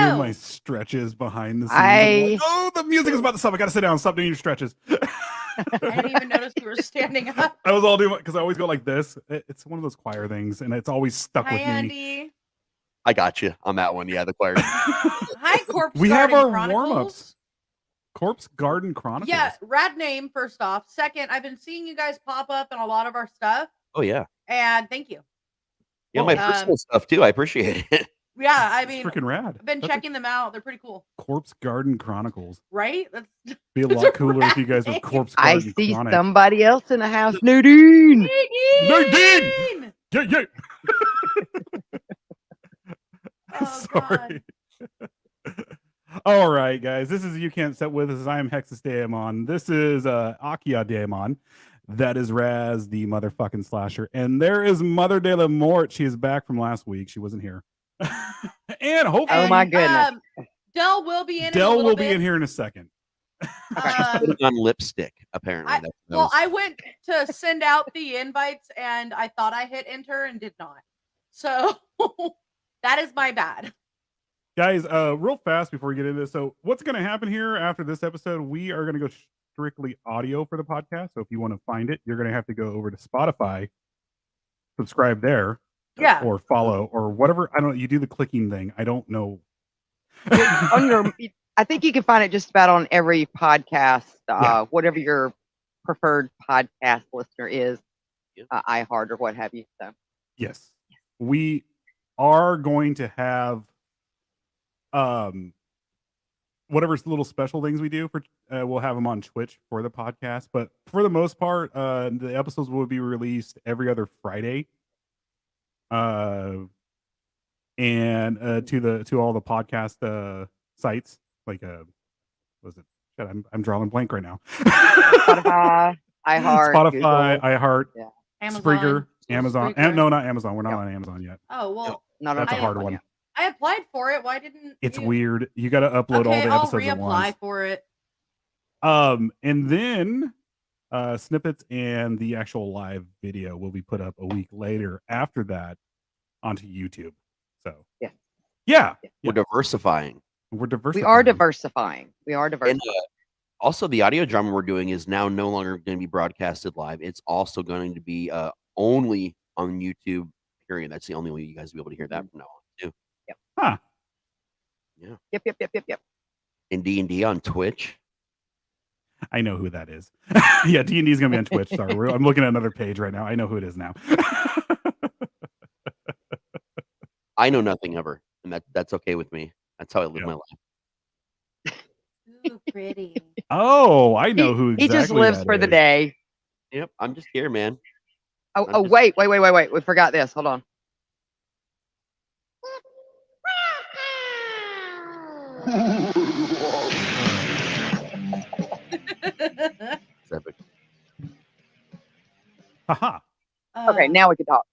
doing my stretches behind the scenes. Oh, the music is about to stop. I gotta sit down. Stop doing your stretches. I didn't even notice you were standing up. I was all doing because I always go like this. It's one of those choir things, and it's always stuck with Andy. me. I got you on that one. Yeah, the choir. Hi, Corpse we Garden have our Chronicles. warm-ups. Corpse Garden Chronicles. Yeah, rad name, first off. Second, I've been seeing you guys pop up in a lot of our stuff. Oh, yeah. And thank you. Yeah, my personal stuff, too. I appreciate it. Yeah, I mean, freaking rad. I've been checking them out. They're pretty cool. Corpse Garden Chronicles. Right? Be a lot cooler if you guys were Corpse Garden I see Chronic. somebody else in the house. Nadine! Nadine! Yeah. Oh, sorry. All right, guys. This is You Can't Set With Us. I am Hexus Daemon. This is Akia Daemon. That is Raz, the motherfucking slasher. And there is Mother de la Mort. She is back from last week. She wasn't here. And hopefully... Oh, my goodness. Dell will be in Dell will be in here in a second. She's putting on lipstick, apparently. I went to send out the invites, and I thought I hit enter and did not. So that is my bad. Guys, real fast before we get into this. So what's going to happen here after this episode, we are going to go strictly audio for the podcast. So if you want to find it, you're going to have to go over to Spotify, subscribe there, or follow, or whatever. I don't know. You do the clicking thing. I don't know. I think you can find it just about on every podcast, whatever your preferred podcast listener is, iHeart or what have you. So yes, we are going to have whatever little special things we do for we'll have them on Twitch for the podcast, but for the most part the episodes will be released every other Friday and to all the podcast sites like was it shit, I'm drawing blank right now. Spotify, iHeart, Spotify, Google. iHeart, Amazon, Spreaker, Amazon. Spreaker. No, not Amazon. We're not on Amazon yet. Oh, well, that's a hard one. I applied for it. Why didn't it's weird? You got to upload all the episodes at once. I'll reapply for it. And then snippets and the actual live video will be put up a week later after that onto YouTube. So yeah. We're diversifying. We are diversifying. And, also, the audio drama we're doing is now no longer going to be broadcasted live. It's also going to be only on YouTube. Period. That's the only way you guys will be able to hear that from now on too. Yep. Huh. Yeah. Yep. And D&D on Twitch. I know who that is. Yeah, D&D is going to be on Twitch. Sorry, I'm looking at another page right now. I know who it is now. I know nothing of her, and that's okay with me. That's how I live my life. Ooh, pretty. Oh, I know who exactly he just lives for the day. Yep, I'm just here, man. Wait. We forgot this. Hold on. Haha. Okay, now we can talk.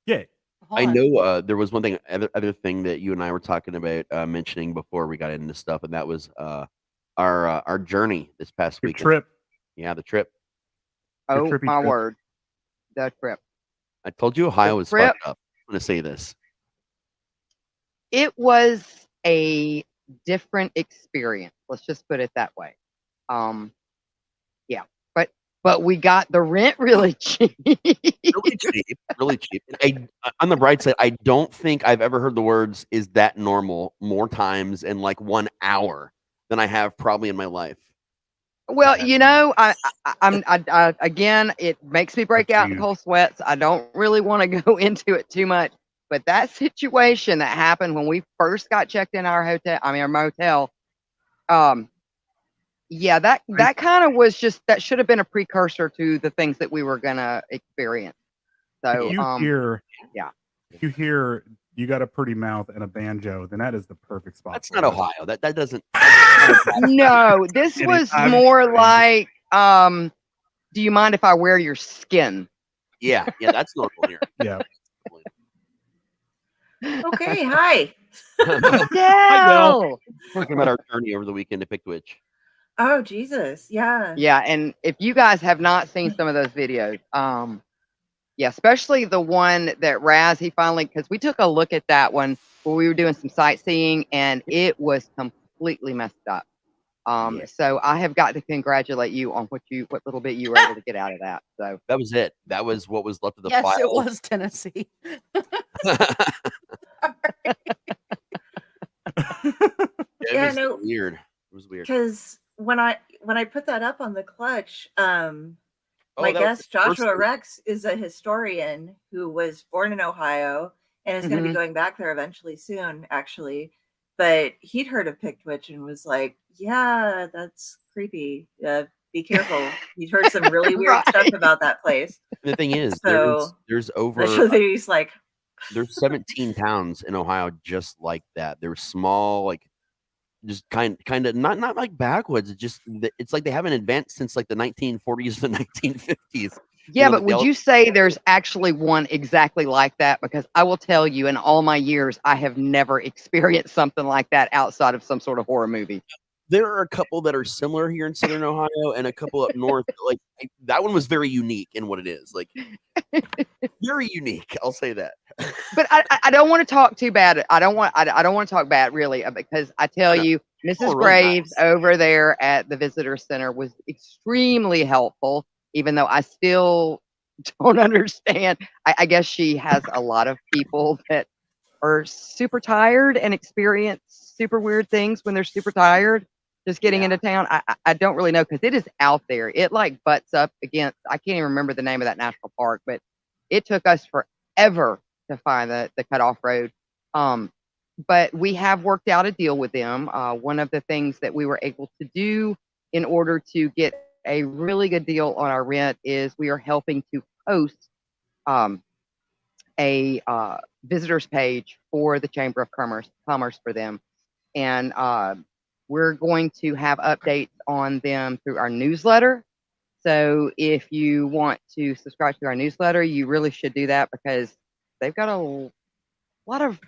Yeah. I know there was one thing, other thing that you and I were talking about mentioning before we got into stuff, and that was our journey this past week. Trip. Yeah, the trip. Oh my word, the trip. I told you Ohio was fucked up. I'm going to say this. It was a different experience. Let's just put it that way. Yeah, but we got the rent really cheap. Really cheap. On the bright side, I don't think I've ever heard the words "is that normal" more times in like 1 hour than I have probably in my life. Well, you know, I'm again, it makes me break out in cold sweats. I don't really want to go into it too much, but that situation that happened when we first got checked in our motel, yeah, that kind of was just, that should have been a precursor to the things that we were gonna experience. So if you hear you got a pretty mouth and a banjo, then that is the perfect spot. That's not Ohio. That doesn't. No, this was more like, do you mind if I wear your skin? Yeah, that's normal here. Yeah. Okay, hi. Dell. Talking about our journey over the weekend to Pickwitch. Oh, Jesus. Yeah. Yeah, and if you guys have not seen some of those videos, Yeah, especially the one that Raz, he finally, because we took a look at that one where we were doing some sightseeing and it was completely messed up. Yeah. So I have got to congratulate you on what little bit you were able to get out of that. So That was it. That was what was left of the Yes, file. it was Tennessee. It Yeah, was no, weird. It was weird. because when I put that up on the clutch, Oh, my that was guest the first Joshua thing. Rex is a historian who was born in Ohio and is going to be Mhm. going back there eventually soon, actually. But he'd heard of Pickwitch and was like, "Yeah, that's creepy. Be careful." He'd heard some really weird stuff Right. about that place. The thing is, So there's over especially he's like, there's 17 towns in Ohio just like that. They're small, like just kind of not like backwoods. It's like they haven't advanced since like the 1940s to 1950s. Yeah, but they would all- you say there's actually one exactly like that? Because I will tell you, in all my years, I have never experienced something like that outside of some sort of horror movie. there are a couple that are similar here in Southern Ohio, and a couple up north. Like that one was very unique in what it is. Like very unique. I'll say that. But I don't want to talk too bad. I don't want to talk bad really because I tell you, Mrs. really Graves nice. over there at the visitor center was extremely helpful, even though I still don't understand. I guess she has a lot of people that are super tired and experience super weird things when they're super tired just getting Yeah. into town. I don't really know because it is out there. It like butts up against, I can't even remember the name of that national park, but it took us forever to find the cutoff road. But we have worked out a deal with them. One of the things that we were able to do in order to get a really good deal on our rent is we are helping to host a visitors page for the Chamber of Commerce for them. And we're going to have updates on them through our newsletter. So if you want to subscribe to our newsletter, you really should do that because they've got a lot of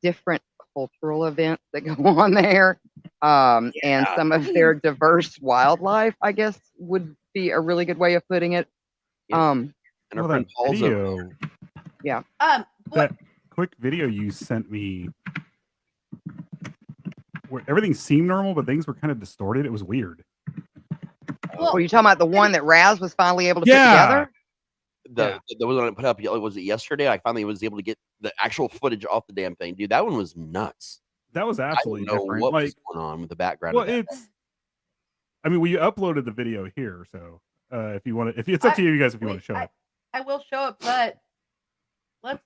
different cultural events that go on there. And some of their diverse wildlife, I guess, would be a really good way of putting it. Yeah. And our Well, friend that Paul's over video, What? that quick video you sent me, where everything seemed normal, but things were kind of distorted. It was weird. Well, Were you talking about the one that Raz was finally able to put Yeah. together? the one I put up. Was it yesterday? I finally was able to get the actual footage off the damn thing, dude. That one was nuts. That was I absolutely don't know different. what was Like, going on with the background. well, of that. it's. I mean, we uploaded the video here, so if you want to, if it's up to you guys, if you want to show it. I will show it, but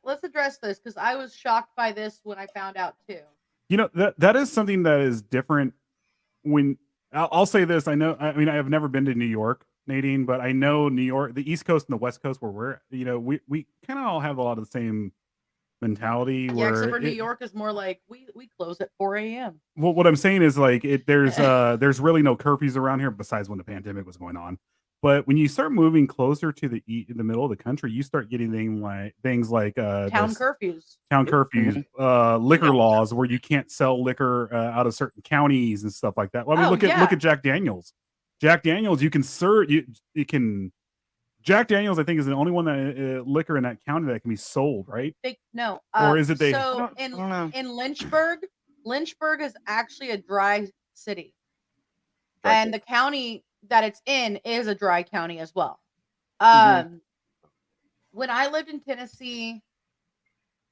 let's address this because I was shocked by this when I found out too. You know, that is something that is different. When I'll say this, I know. I mean, I have never been to New York, Nadine, but I know New York, the East Coast and the West Coast, where we're, we kind of all have a lot of the same mentality. Yeah, where except for New York is more like we close at 4 a.m. Well, what I'm saying is like there's really no curfews around here besides when the pandemic was going on. But when you start moving closer to the middle of the country, you start getting things like Town this- curfews. town curfews, liquor laws where you can't sell liquor out of certain counties and stuff like that. Well, I mean, Oh, look at Jack Daniels. Jack Daniels, you can serve you can. Jack Daniels, I think, is the only one that liquor in that county that can be sold, right? No. Or is it they- So I don't know. in Lynchburg is actually a dry city, Dry and the county that it's in is a dry county as well. Mhm. When I lived in Tennessee,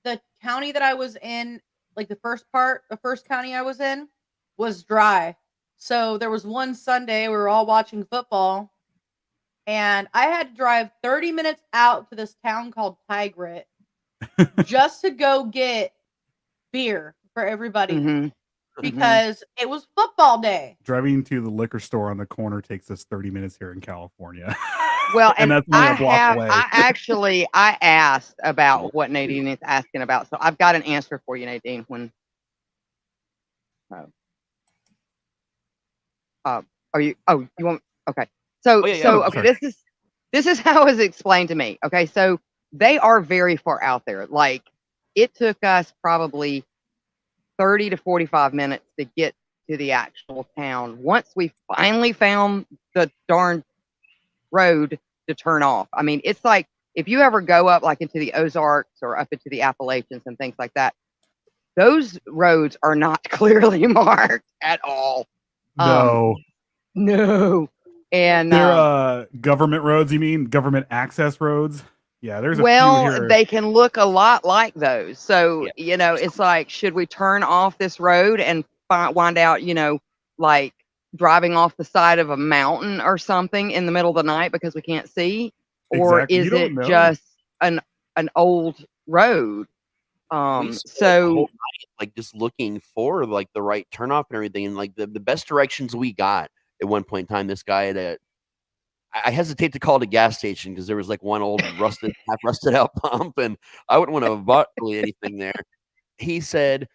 the county that I was in, like the first county I was in, was dry. So there was one Sunday we were all watching football, and I had to drive 30 minutes out to this town called Tigrit just to go get beer for everybody Mhm. because it was football day. Driving to the liquor store on the corner takes us 30 minutes here in California. Well, and and that's only a block away. I asked about what Nadine is asking about, so I've got an answer for you, Nadine. Are you? Oh, you want? Okay. So, Oh, yeah, okay, this is how it was explained to me. Okay, so they are very far out there. Like it took us probably 30 to 45 minutes to get to the actual town. Once we finally found the darn road to turn off. I mean, it's like if you ever go up like into the Ozarks or up into the Appalachians and things like that, those roads are not clearly marked at all. No. No. And they're government roads, you mean? Government access roads? Yeah, there's a few here. they can look a lot like those. So, you know, it's like, should we turn off this road and find out, you know, like driving off the side of a mountain or something in the middle of the night because we can't see? Or Exactly. is it just an old road? So like just looking for like the right turnoff and everything, and like the best directions we got at one point in time, this guy at I hesitate to call it a gas station because there was like one old half rusted out pump, and I wouldn't want to have bought really anything there. He said,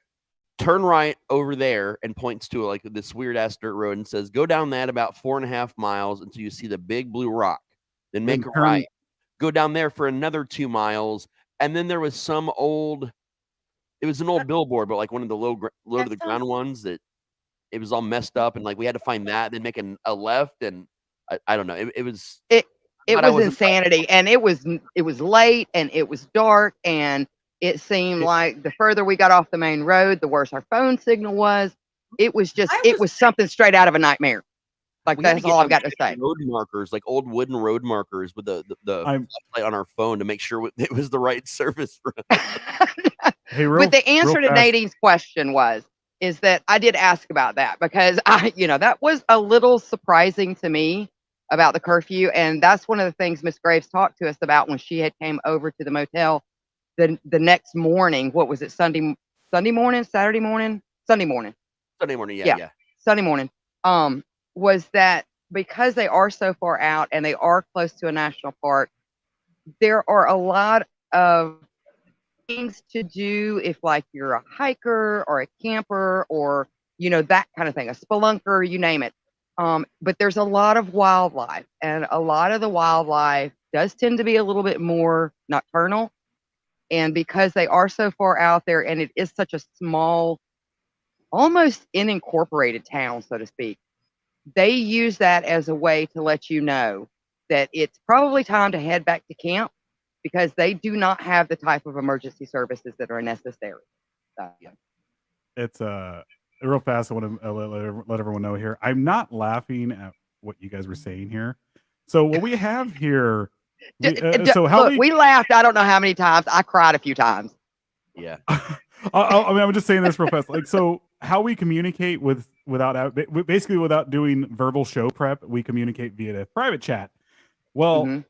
turn right over there, and points to like this weird ass dirt road and says, go down that about 4.5 miles until you see the big blue rock. Then make a right. Go down there for another 2 miles. And then there was some old, it was an old billboard, but like one of the low to the ground ones that it was all messed up. And like we had to find that, then make a left. And I don't know. It was insanity. And it was late and it was dark. And it seemed like the further we got off the main road, the worse our phone signal was. It was just, it was something straight out of a nightmare. Like that's all I've got to say. Road markers, like old wooden road markers with the light on our phone to make sure it was the right service for us. But the answer to Nadine's question is that I did ask about that because that was a little surprising to me about the curfew. And that's one of the things Miss Graves talked to us about when she had came over to the motel the next morning. What was it? Sunday morning, Saturday morning, Sunday morning. Sunday morning, yeah. Sunday morning. Was that because they are so far out and they are close to a national park, there are a lot of things to do if like you're a hiker or a camper or, that kind of thing, a spelunker, you name it. But there's a lot of wildlife, and a lot of the wildlife does tend to be a little bit more nocturnal. And because they are so far out there and it is such a small, almost unincorporated town, so to speak, they use that as a way to let you know that it's probably time to head back to camp because they do not have the type of emergency services that are necessary. It's real fast. I want to let everyone know here. I'm not laughing at what you guys were saying here. So what we have here. We laughed. I don't know how many times. I cried a few times. Yeah. I'm just saying this real fast. Like, so how we communicate without doing verbal show prep, we communicate via the private chat. Well,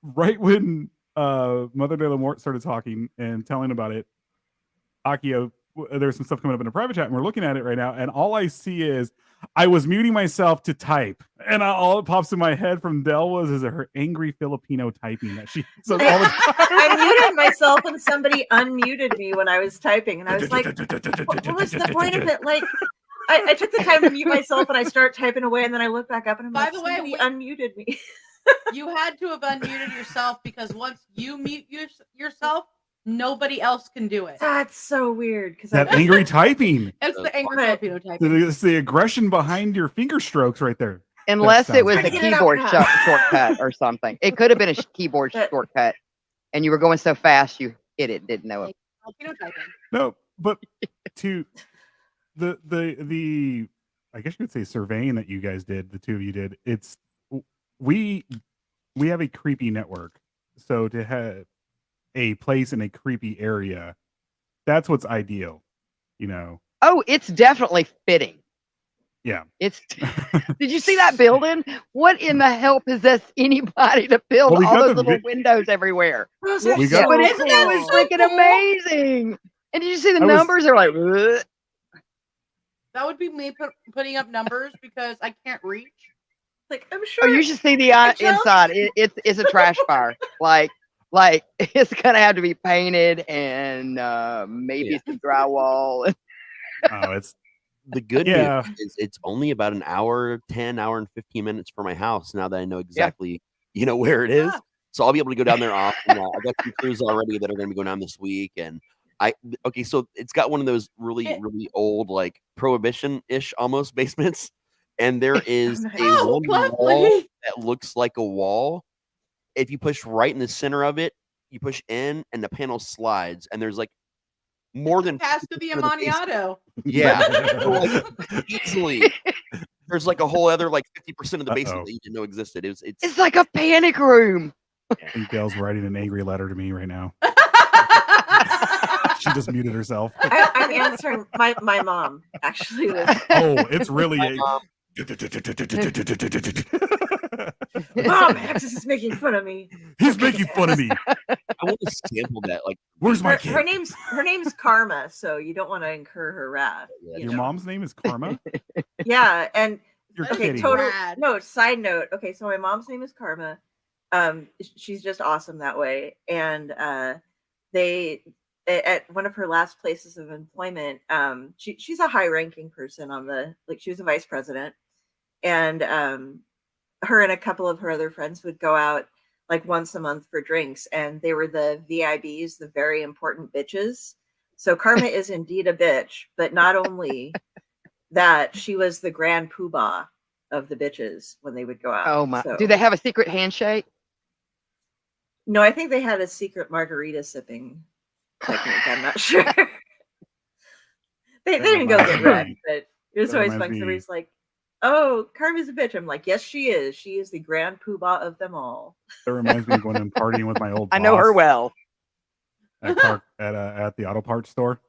right when Mother de la Mort started talking and telling about it, Akio, there's some stuff coming up in a private chat, and we're looking at it right now, and all I see is I was muting myself to type, and all it pops in my head from Del is her angry Filipino typing that she says all the time. I muted myself and somebody unmuted me when I was typing, and I was like, what was the point of it? Like, I took the time to mute myself, and I start typing away, and then I look back up, and I'm like, somebody unmuted me. You had to have unmuted yourself because once you mute yourself, nobody else can do it. That's so weird. Because that angry typing. It's the angry Filipino typing. It's the aggression behind your finger strokes right there. Unless it was a keyboard shortcut or something. It could have been a keyboard shortcut, and you were going so fast you hit it, didn't know it. No, but to the I guess you could say surveying that you guys did, the two of you did. It's we have a creepy network, so to have a place in a creepy area, that's what's ideal, Oh, it's definitely fitting. Yeah. Did you see that building? What in the hell possessed anybody to build all those little windows everywhere? Isn't that freaking amazing? And did you see the numbers? They're like, ugh. That would be me putting up numbers because I can't reach. Like, I'm sure. Oh, you should see the inside. It's a trash fire. Like it's gonna have to be painted and maybe some drywall. It's the good news is it's only about an hour, 10 hour and 15 minutes from my house now that I know exactly where it is. So I'll be able to go down there often. I got some crews already that are going to be going down this week, and so it's got one of those really old, like prohibition-ish almost basements, and there is a one wall that looks like a wall, if you push right in the center of it, you push in, and the panel slides, and there's like more than has to be a Maniato. Yeah, so, like, easily. There's like a whole other like 50% of the basement that you didn't know existed. It's like a panic room. I think Dale's writing an angry letter to me right now. She just muted herself. I'm answering my mom actually. Oh, it's really Mom, Axis is making fun of me. He's making fun of me. I want to sample that. Like, where's my kid? Her name's Karma, so you don't want to incur her wrath. Your mom's name is Karma? Yeah, and You're okay, kidding. total. No, side note. Okay, so my mom's name is Karma. She's just awesome that way, and they at one of her last places of employment. She's a high-ranking person on the she was a vice president, and her and a couple of her other friends would go out like once a month for drinks, and they were the VIBs, the very important bitches. So Karma is indeed a bitch, but not only that, she was the grand poobah of the bitches when they would go out. Oh my! So, do they have a secret handshake? No, I think they had a secret margarita sipping technique. I'm not sure. they didn't go get wrecked, but it was always fun. Somebody's like, "Oh, Karma's a bitch." I'm like, "Yes, she is. She is the grand poobah of them all." That reminds me of going and partying with my old boss. I know her well. At the auto parts store.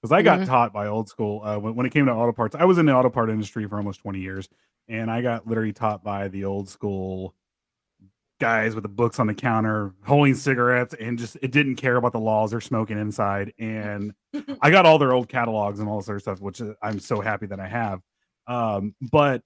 Because I got taught by old school when it came to auto parts. I was in the auto part industry for almost 20 years, and I got literally taught by the old school guys with the books on the counter, holding cigarettes, and just it didn't care about the laws. They're smoking inside, and I got all their old catalogs and all this other stuff, which I'm so happy that I have. But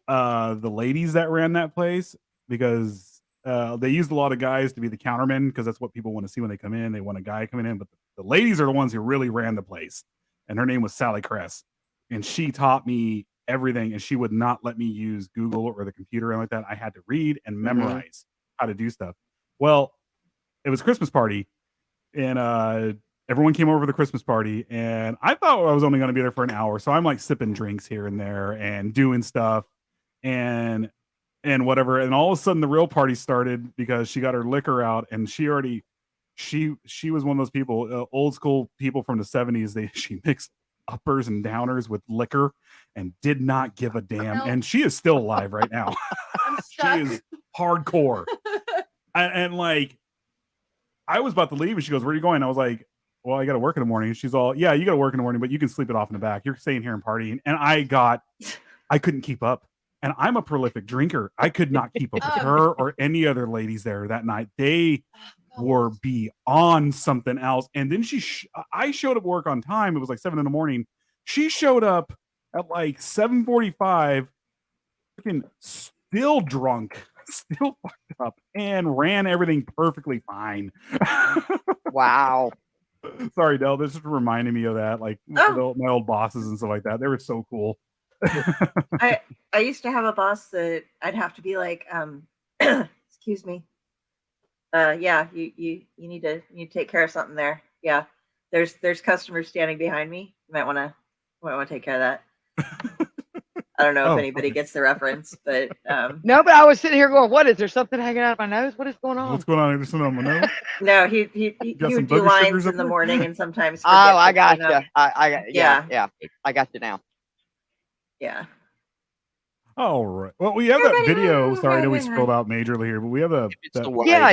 the ladies that ran that place, because they used a lot of guys to be the countermen, because that's what people want to see when they come in. They want a guy coming in, but the ladies are the ones who really ran the place. And her name was Sally Kress, and she taught me everything. And she would not let me use Google or the computer and like that. I had to read and memorize how to do stuff. Well, it was Christmas party, and everyone came over for the Christmas party, and I thought I was only going to be there for an hour. So I'm like sipping drinks here and there and doing stuff and whatever. And all of a sudden the real party started because she got her liquor out, and she was one of those people, old school people from the 70s. She mixed uppers and downers with liquor and did not give a damn. And she is still alive right now. She is hardcore. and like, I was about to leave, and she goes, "Where are you going?" I was like, "Well, I got to work in the morning." She's all, "Yeah, you got to work in the morning, but you can sleep it off in the back. You're staying here and partying." And I couldn't keep up. And I'm a prolific drinker. I could not keep up with her or any other ladies there that night. They were beyond something else. And then I showed up at work on time. It was like 7 a.m. She showed up at like 7:45, freaking still drunk, still fucked up, and ran everything perfectly fine. Wow. Sorry, Del. This just reminded me of that. Like my old bosses and stuff like that. They were so cool. I used to have a boss that I'd have to be like, excuse me. Yeah, you need to take care of something there. Yeah. There's customers standing behind me. You might want to take care of that. I don't know if anybody gets the reference, but no, but I was sitting here going, "What is there? Something hanging out of my nose? What is going on? What's going on? There's something on my nose." No, he would do lines in the morning and sometimes. Oh, I got you. Yeah. I got you now. Yeah. All right. Well, we have that video. Sorry, I know we scrolled out majorly here, but we have do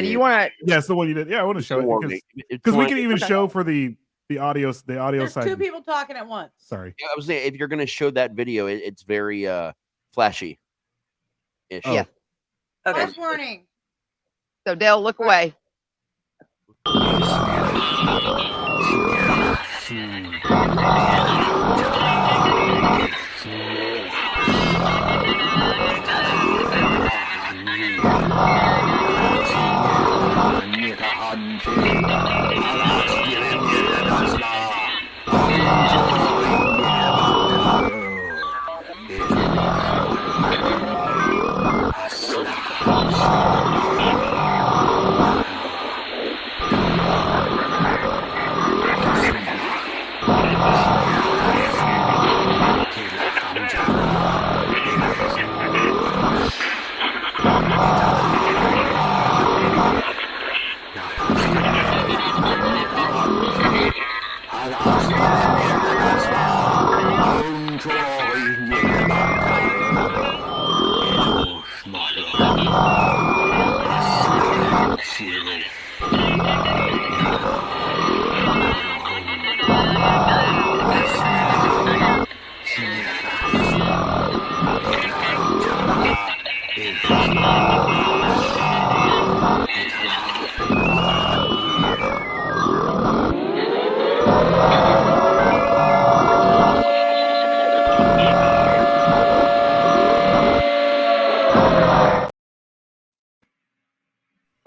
you want to? Yes, the one you did. Yeah, I want to show it because we can even show for the audio. The audio There's side. two people talking at once. Sorry. Yeah, I was saying, if you're going to show that video, it's very flashy. Yeah. Okay. First warning. So Dale, look away.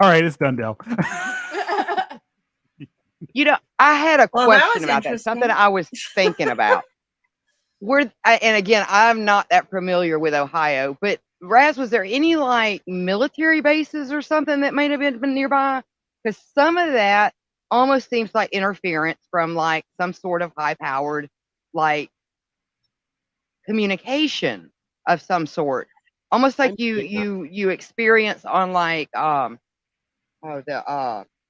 All right, it's done, Dale. You know, I had a Well, that question was about that. interesting. Something I was thinking about. And again, I'm not that familiar with Ohio, but Raz, was there any like military bases or something that might have been nearby? Because some of that almost seems like interference from like some sort of high-powered like communication of some sort, almost like you experience on like the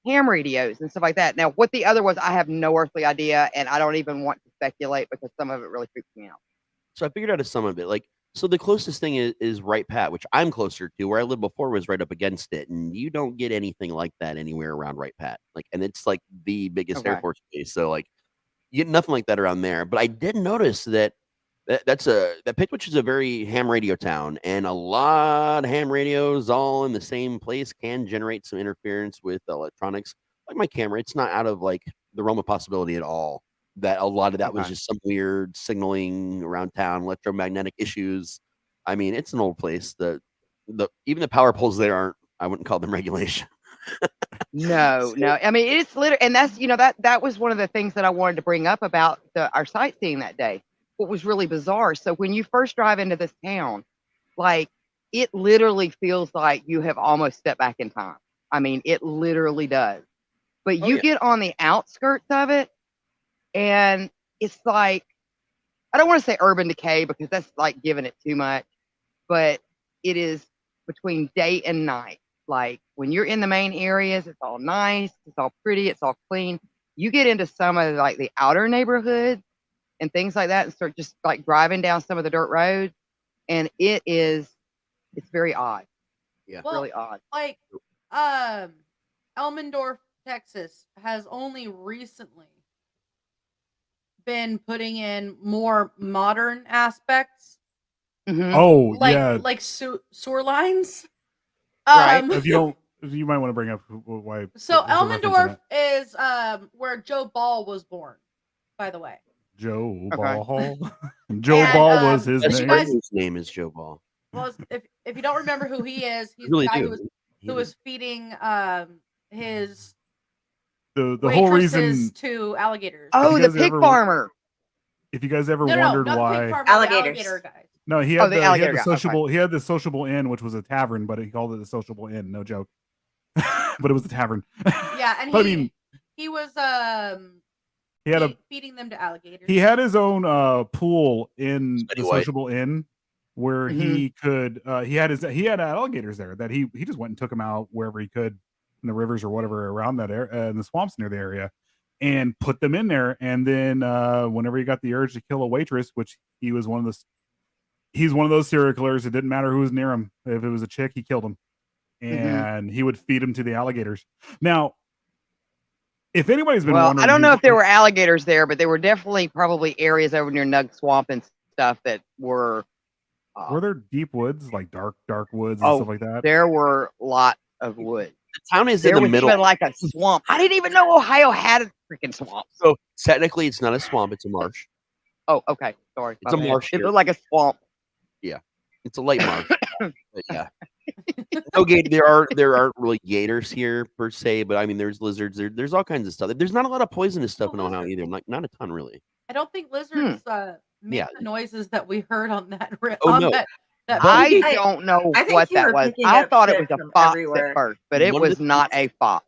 ham radios and stuff like that. Now, what the other was, I have no earthly idea, and I don't even want to speculate because some of it really freaks me out. So I figured out some of it. Like, so the closest thing is Wright Pat, which I'm closer to. Where I lived before was right up against it, and you don't get anything like that anywhere around Wright Pat. Like, and it's like the biggest Air Force base, so like you get nothing like that around there. But I did notice that that Pitwich is a very ham radio town, and a lot of ham radios all in the same place can generate some interference with electronics. Like my camera, it's not out of like the realm of possibility at all that a lot of that was just some weird signaling around town, electromagnetic issues. I mean, it's an old place. The even the power poles there aren't, I wouldn't call them regulation. No. I mean, it's literally, and that's, that was one of the things that I wanted to bring up about our sightseeing that day. What was really bizarre. So when you first drive into this town, like it literally feels like you have almost stepped back in time. I mean, it literally does. But you get on the outskirts of it, and it's like, I don't want to say urban decay because that's like giving it too much, but it is between day and night. Like when you're in the main areas, it's all nice, it's all pretty, it's all clean. You get into some of like the outer neighborhoods and things like that and start just like driving down some of the dirt roads, and it's very odd. Yeah. Well, really odd. Like Elmendorf, Texas has only recently been putting in more modern aspects. Mm-hmm. Oh, like sewer lines. Right. If you might want to bring up why. So Elmendorf is where Joe Ball was born, by the way. Joe Ball. Joe And, Ball was his His name. name is Joe Ball. Well, if you don't remember who he is, he's really the guy do. who was feeding his the whole reason to alligators. Oh, the pig farmer. If you guys ever No, wondered not why the pig farmer, alligators. the alligator guy. No, he had the alligator guy. sociable. Okay. He had the sociable inn, which was a tavern, but he called it the sociable inn. No joke, but it was a tavern. Yeah, and he was he had feeding them to alligators. He had his own pool in the sociable inn where he could. He had alligators there that he just went and took them out wherever he could in the rivers or whatever around that area, in the swamps near the area, and put them in there. And then whenever he got the urge to kill a waitress, which he's one of those serial killers. It didn't matter who was near him. If it was a chick, he killed him, and he would feed him to the alligators. Now, if anybody's been wondering, I don't know if there were alligators there, but there were definitely probably areas over near Nug Swamp and stuff that were. Were there deep woods, like dark woods and stuff like that? There were lots of woods. The town is in the middle. Even like a swamp. I didn't even know Ohio had a freaking swamp. So technically, it's not a swamp; it's a marsh. Oh, okay. Sorry. It's a marsh. It looked like a swamp. Yeah, it's a light marsh. But yeah. No gator. There aren't really gators here per se, but I mean, there's lizards. There's all kinds of stuff. There's not a lot of poisonous stuff in Ohio either. Not a ton really. I don't think lizards make the noises that we heard on that. I don't know what that was. I thought it was a fox at first, but it was not a fox.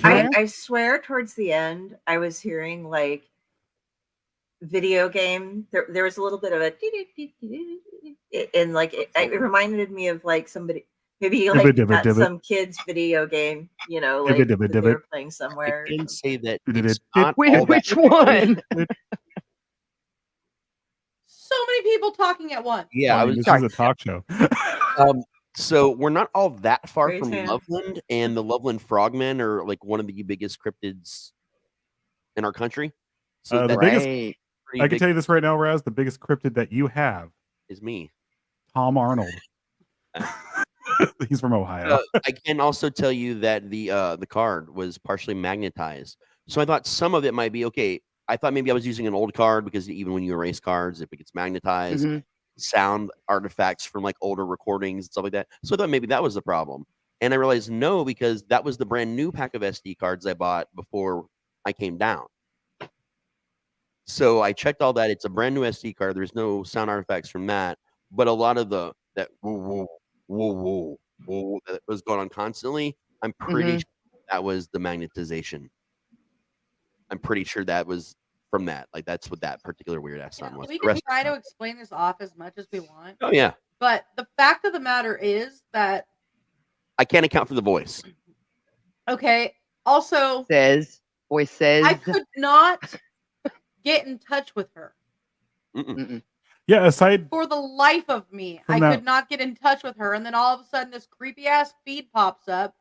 I swear, towards the end, I was hearing like video game. There was a little bit of a, and like it reminded me of like somebody. Maybe like some kids' video game, like they were playing somewhere. I can say that. Which one? So many people talking at once. Yeah, this is a talk show. So we're not all that far Raise from hand. Loveland, and the Loveland frogmen are like one of the biggest cryptids in our country. So The that's biggest, Right. pretty I can big tell you this right now, Raz, the biggest cryptid that you have, is me. Tom Arnold. He's from Ohio. I can also tell you that the card was partially magnetized. So I thought some of it might be okay. I thought maybe I was using an old card because even when you erase cards, if it gets magnetized, Mhm. sound artifacts from like older recordings and stuff like that. So I thought maybe that was the problem. And I realized no, because that was the brand new pack of SD cards I bought before I came down. So I checked all that. It's a brand new SD card. There's no sound artifacts from that, but a lot of that whoa, whoa, whoa that was going on constantly. I'm pretty Mhm. sure that was the magnetization. I'm pretty sure that was from that. Like that's what that particular weird ass sound was. We The can rest- try to explain this off as much as we want, oh yeah, but the fact of the matter is that I can't account for the voice. okay. Also, Voice says. I could not get in touch with her. Mm-mm. Mm-mm. Yeah, aside For the life of me, From I that- could not get in touch with her. And then all of a sudden, this creepy ass feed pops up.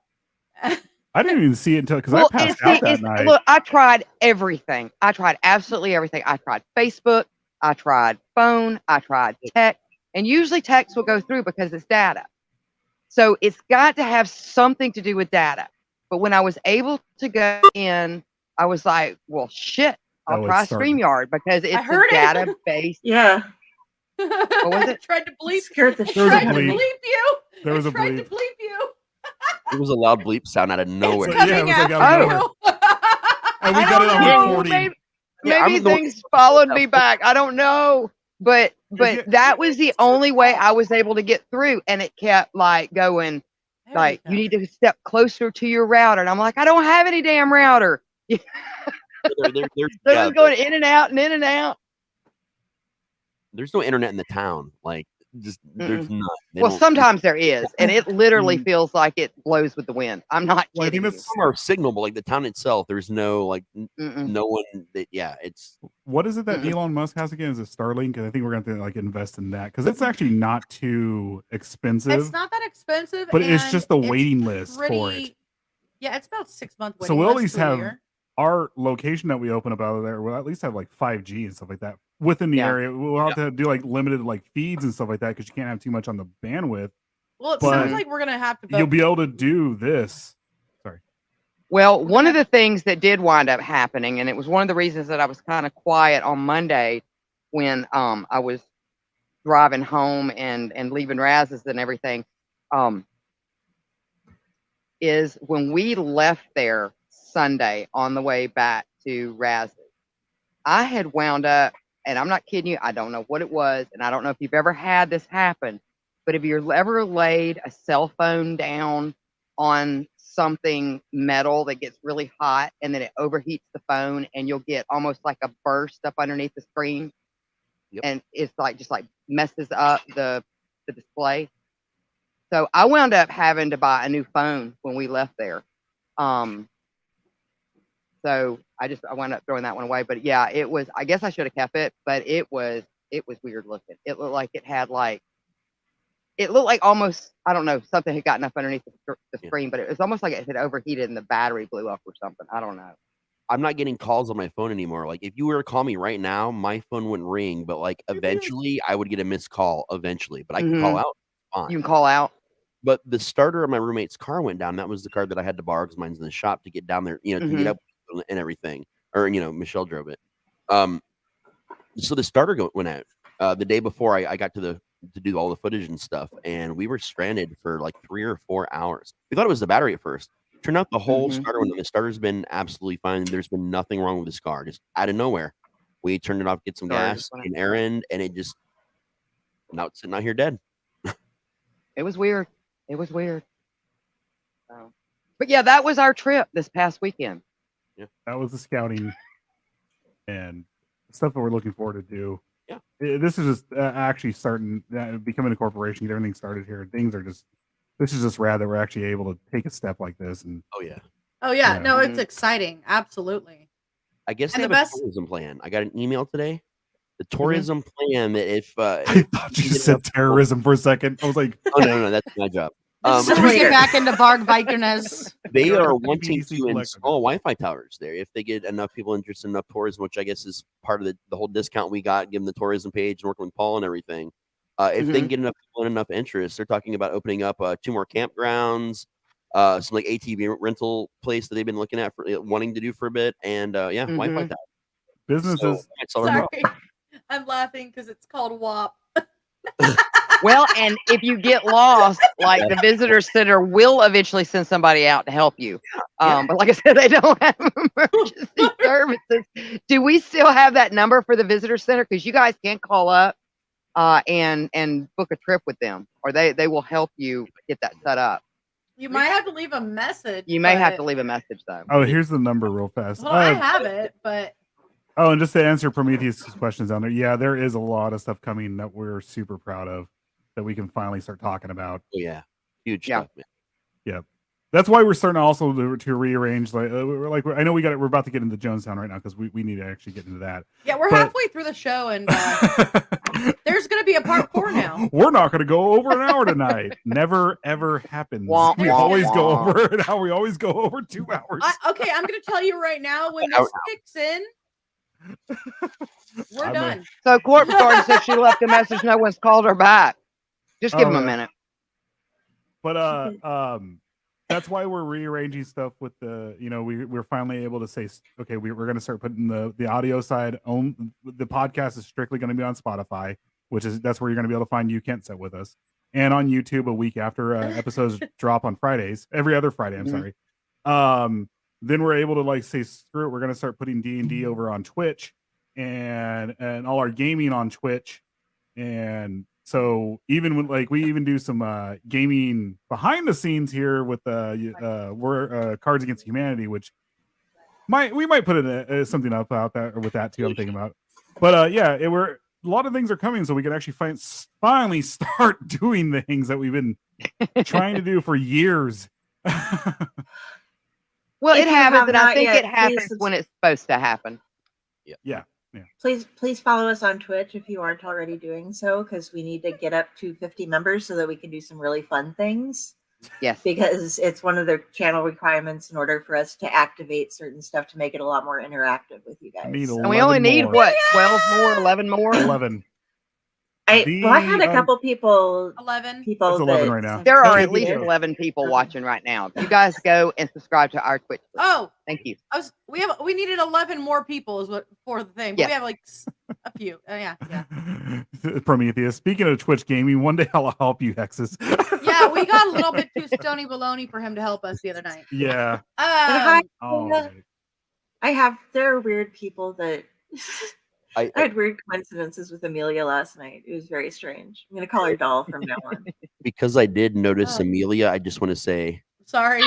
I didn't even see it until because Well, I passed out that night. look, I tried everything. I tried absolutely everything. I tried Facebook. I tried phone. I tried text. And usually text will go through because it's data. So it's got to have something to do with data. But when I was able to go in, I was like, well, shit, I'll Oh, try it's starting. StreamYard because it's heard a it. data-based. Yeah. was it? I tried to bleep. Scared the I There was a tried to bleep. bleep you. There was I a tried to bleep. bleep you. It was a loud bleep sound out of nowhere. It's Yeah, coming it was like out out of of nowhere. you. And we I got it don't on know, recording. Maybe, Yeah, I'm maybe the one things that- followed me back. I don't know. But Yeah. that was the only way I was able to get through. And it kept like going, There like, we you go. need to step closer to your router. And I'm like, I don't have any damn router. They're- So yeah, it was going in and out and in and out. there's no internet in the town. Like, just there's not. They Well, don't- sometimes there is. And it literally Mm. feels like it blows with the wind. I'm not Well, I kidding. think You. that's some are signal, but like the town itself, there's no like Mm-mm. no one. That, yeah, it's what is it that Mm-mm. Elon Musk has again? Is it Starlink? And I think we're going to like invest in that because it's actually not too expensive. It's not that expensive, but it's and just the it's waiting list for it. pretty- Yeah, it's about 6 month waiting So we'll at list least to a have year. our location that we open up out of there. We'll at least have like 5G and stuff like that within the Yeah. area. We'll have to do like limited like feeds and stuff like that because you can't have too much on the bandwidth. Well, it but sounds like we're gonna have to. You'll both- be able to do this. Sorry. Well, one of the things that did wind up happening, and it was one of the reasons that I was kind of quiet on Monday when I was driving home and leaving Raz's and everything, is when we left there Sunday on the way back to Raz's, I had wound up, and I'm not kidding you, I don't know what it was, and I don't know if you've ever had this happen, but have you ever laid a cell phone down on something metal that gets really hot and then it overheats the phone and you'll get almost like a burst up underneath the screen? Yep. And it's like just like messes up the display. So I wound up having to buy a new phone when we left there. So I wound up throwing that one away. But yeah, it was, I guess I should have kept it, but it was weird looking. It looked like it looked like almost, I don't know, something had gotten up underneath the screen, but it was almost like it had overheated and the battery blew up or something. I don't know. I'm not getting calls on my phone anymore. Like if you were to call me right now, my phone wouldn't ring, but like eventually I would get a missed call eventually, but I can call out. Fine. You can call out. But the starter of my roommate's car went down. That was the car that I had to borrow because mine's in the shop to get down there, to meet up and everything. Or, Michelle drove it. So the starter went out the day before I got to do all the footage and stuff. And we were stranded for like 3 or 4 hours. We thought it was the battery at first. Turned out the whole starter went. The starter's been absolutely fine. There's been nothing wrong with this car. Just out of nowhere, we turned it off, get some gas, an errand, and it just now it's sitting out here dead. It was weird. It was weird. So, but yeah, that was our trip this past weekend. Yeah, that was the scouting and stuff that we're looking forward to do. Yeah, this is just actually starting becoming a corporation. Get everything started here. Things are just. This is just rad that we're actually able to take a step like this. And Oh yeah. Yeah. No, it's exciting. Absolutely. I guess And they the have best- a tourism plan. I got an email today The tourism plan that if I thought you said terrorism for a second. I was like, oh no, that's my job. Just bring it back into Vargvikernes. They are wanting to install Wi-Fi towers there if they get enough people interested in enough tourism, which I guess is part of the whole discount we got, given the tourism page and working with Paul and everything. If they can get enough people and enough interest, they're talking about opening up 2 more campgrounds, some like ATV rental place that they've been looking at for wanting to do for a bit, and Wi-Fi towers. Businesses. So, sorry, I'm laughing because it's called WAP. Well, and if you get lost, like the visitor center will eventually send somebody out to help you. But like I said, they don't have emergency services. Do we still have that number for the visitor center? Because you guys can call up and book a trip with them, or they will help you get that set up. You might have to leave a message. You may have to leave a message though. Oh, here's the number real fast. Well, I have it, but oh, and just to answer Prometheus' questions down there, yeah, there is a lot of stuff coming that we're super proud of that we can finally start talking about. Oh, yeah, huge stuff, man. Yeah, that's why we're starting also to rearrange. Like I know we're about to get into Jonestown right now because we need to actually get into that. Yeah, we're halfway through the show, and there's going to be a part 4 now. We're not going to go over an hour tonight. Never ever happens. We always go over an hour. We always go over 2 hours. Okay, I'm going to tell you right now when this kicks in. We're done. So Corpse Garden said she left a message. No one's called her back. Just give them a minute. But that's why we're rearranging stuff with the. We're finally able to say, okay, we're going to start putting the audio side on. The podcast is strictly going to be on Spotify, that's where you're going to be able to find You Can't Sit With Us, and on YouTube a week after episodes drop on Fridays, every other Friday. I'm sorry. Then we're able to say, screw it, we're going to start putting D&D over on Twitch and all our gaming on Twitch. And so even when we even do some gaming behind the scenes here with we're Cards Against Humanity, which we might put something up out there with that too. I'm thinking about, but a lot of things are coming, so we can actually finally start doing the things that we've been trying to do for years. Well, it happens, and I think it happens when it's supposed to happen. Yeah. Please follow us on Twitch if you aren't already doing so, because we need to get up to 50 members so that we can do some really fun things. Yes. Because it's one of the channel requirements in order for us to activate certain stuff to make it a lot more interactive with you guys. And we only need, 12 more, 11 more? 11. I had a couple people. 11 people. It's 11 right now. There are at least 11 people watching right now. You guys go and subscribe to our Twitch. Oh, thank you. We needed 11 more people for the thing. But we have a few. Yeah. Prometheus. Speaking of Twitch gaming, one day I'll help you, Hexes. Yeah, we got a little bit too stony baloney for him to help us the other night. Yeah. There are weird people that. I had weird coincidences with Amelia last night. It was very strange. I'm going to call her Doll from now on. Because I did notice Amelia, I just want to say. Sorry.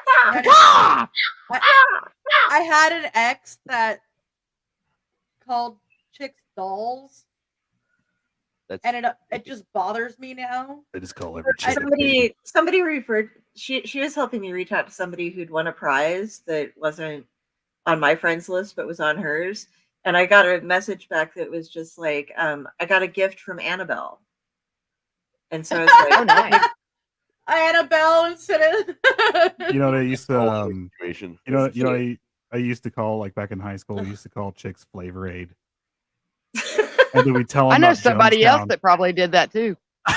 I had an ex that called chicks dolls. And it just bothers me now. I just call every chick. Somebody referred. She was helping me reach out to somebody who'd won a prize that wasn't on my friends list, but was on hers. And I got a message back that was just like, I got a gift from Annabelle. And so it's like, oh, nice. Annabelle instead of. They used to, I used to call, back in high school, we used to call chicks Flavor Aid. And then we tell them I know somebody else that probably did that too. And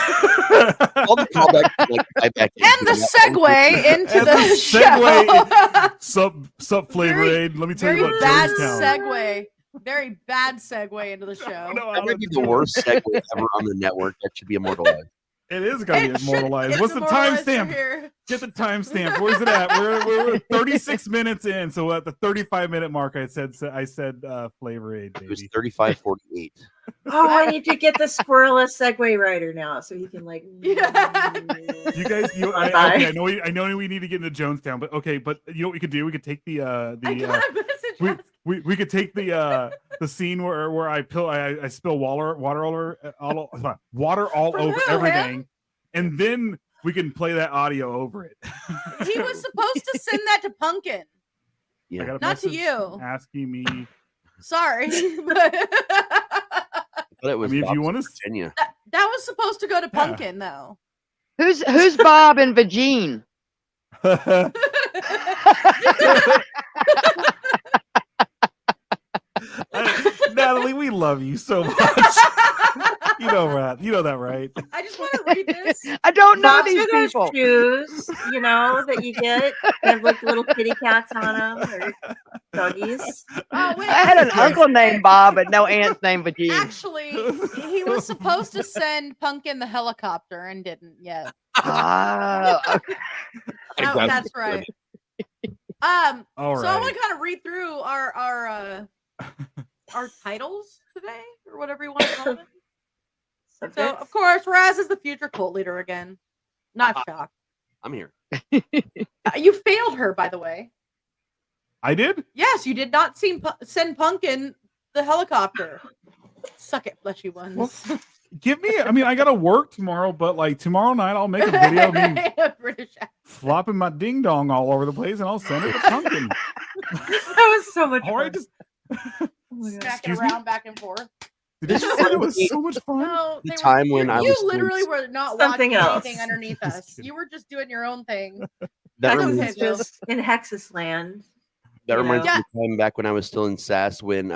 the segue into the show. Sup Flavor Aid. Let me tell you about bad Jonestown. Segue. Very bad segue into the show. That might be the worst segue ever on the network. That should be immortalized. It is going to be immortalized. What's the timestamp? Get the timestamp. Where's it at? We're 36 minutes in. So at the 35-minute mark, I said Flavor Aid. Baby. It was 35:48. Oh, I need to get the squirreless segue writer now, so he can You guys, I know we need to get into Jonestown, but okay. But you know what we could do? We could take we could take the scene where I spill water all over everything, and then we can play that audio over it. He was supposed to send that to Pumpkin. Yeah. I got a not to message you. asking me Sorry, but But it was I mean, if you Bob's want in to, Virginia. that was supposed to go to Pumpkin though. Who's Bob and Vagine? Natalie, we love you so much. You know that, right? I just want to read this. I don't know Bob's these are those people. shoes, that you get that have like little kitty cats on them or doggies. Oh wait, I had an uncle named Bob, but no aunt's named Vagine. Actually, he was supposed to send Pumpkin the helicopter and didn't yet. Oh, okay. That's right. All So I right. want to kind of read through our titles today, or whatever you want to call it. So Subjects. of course, Raz is the future cult leader again. Not shocked. I'm here. You failed her, by the way. I did? Yes, you did not send Pumpkin the helicopter. Suck it, fleshy ones. Well, give me. I mean, I gotta work tomorrow, but like tomorrow night, I'll make a video of me British accent. flopping my ding dong all over the place, and I'll send it to Pumpkin. That was so much All right, fun. just Oh my God. Smacking Excuse me? around back and forth. did you say it was so much fun? No, The they time when I you was literally doing were not something watching else. anything underneath Just us. kidding. You were just doing your own thing. That That's reminds, okay, Bill. Just in Hexus land. that reminds Yeah. me of the time back when I was still in SAS when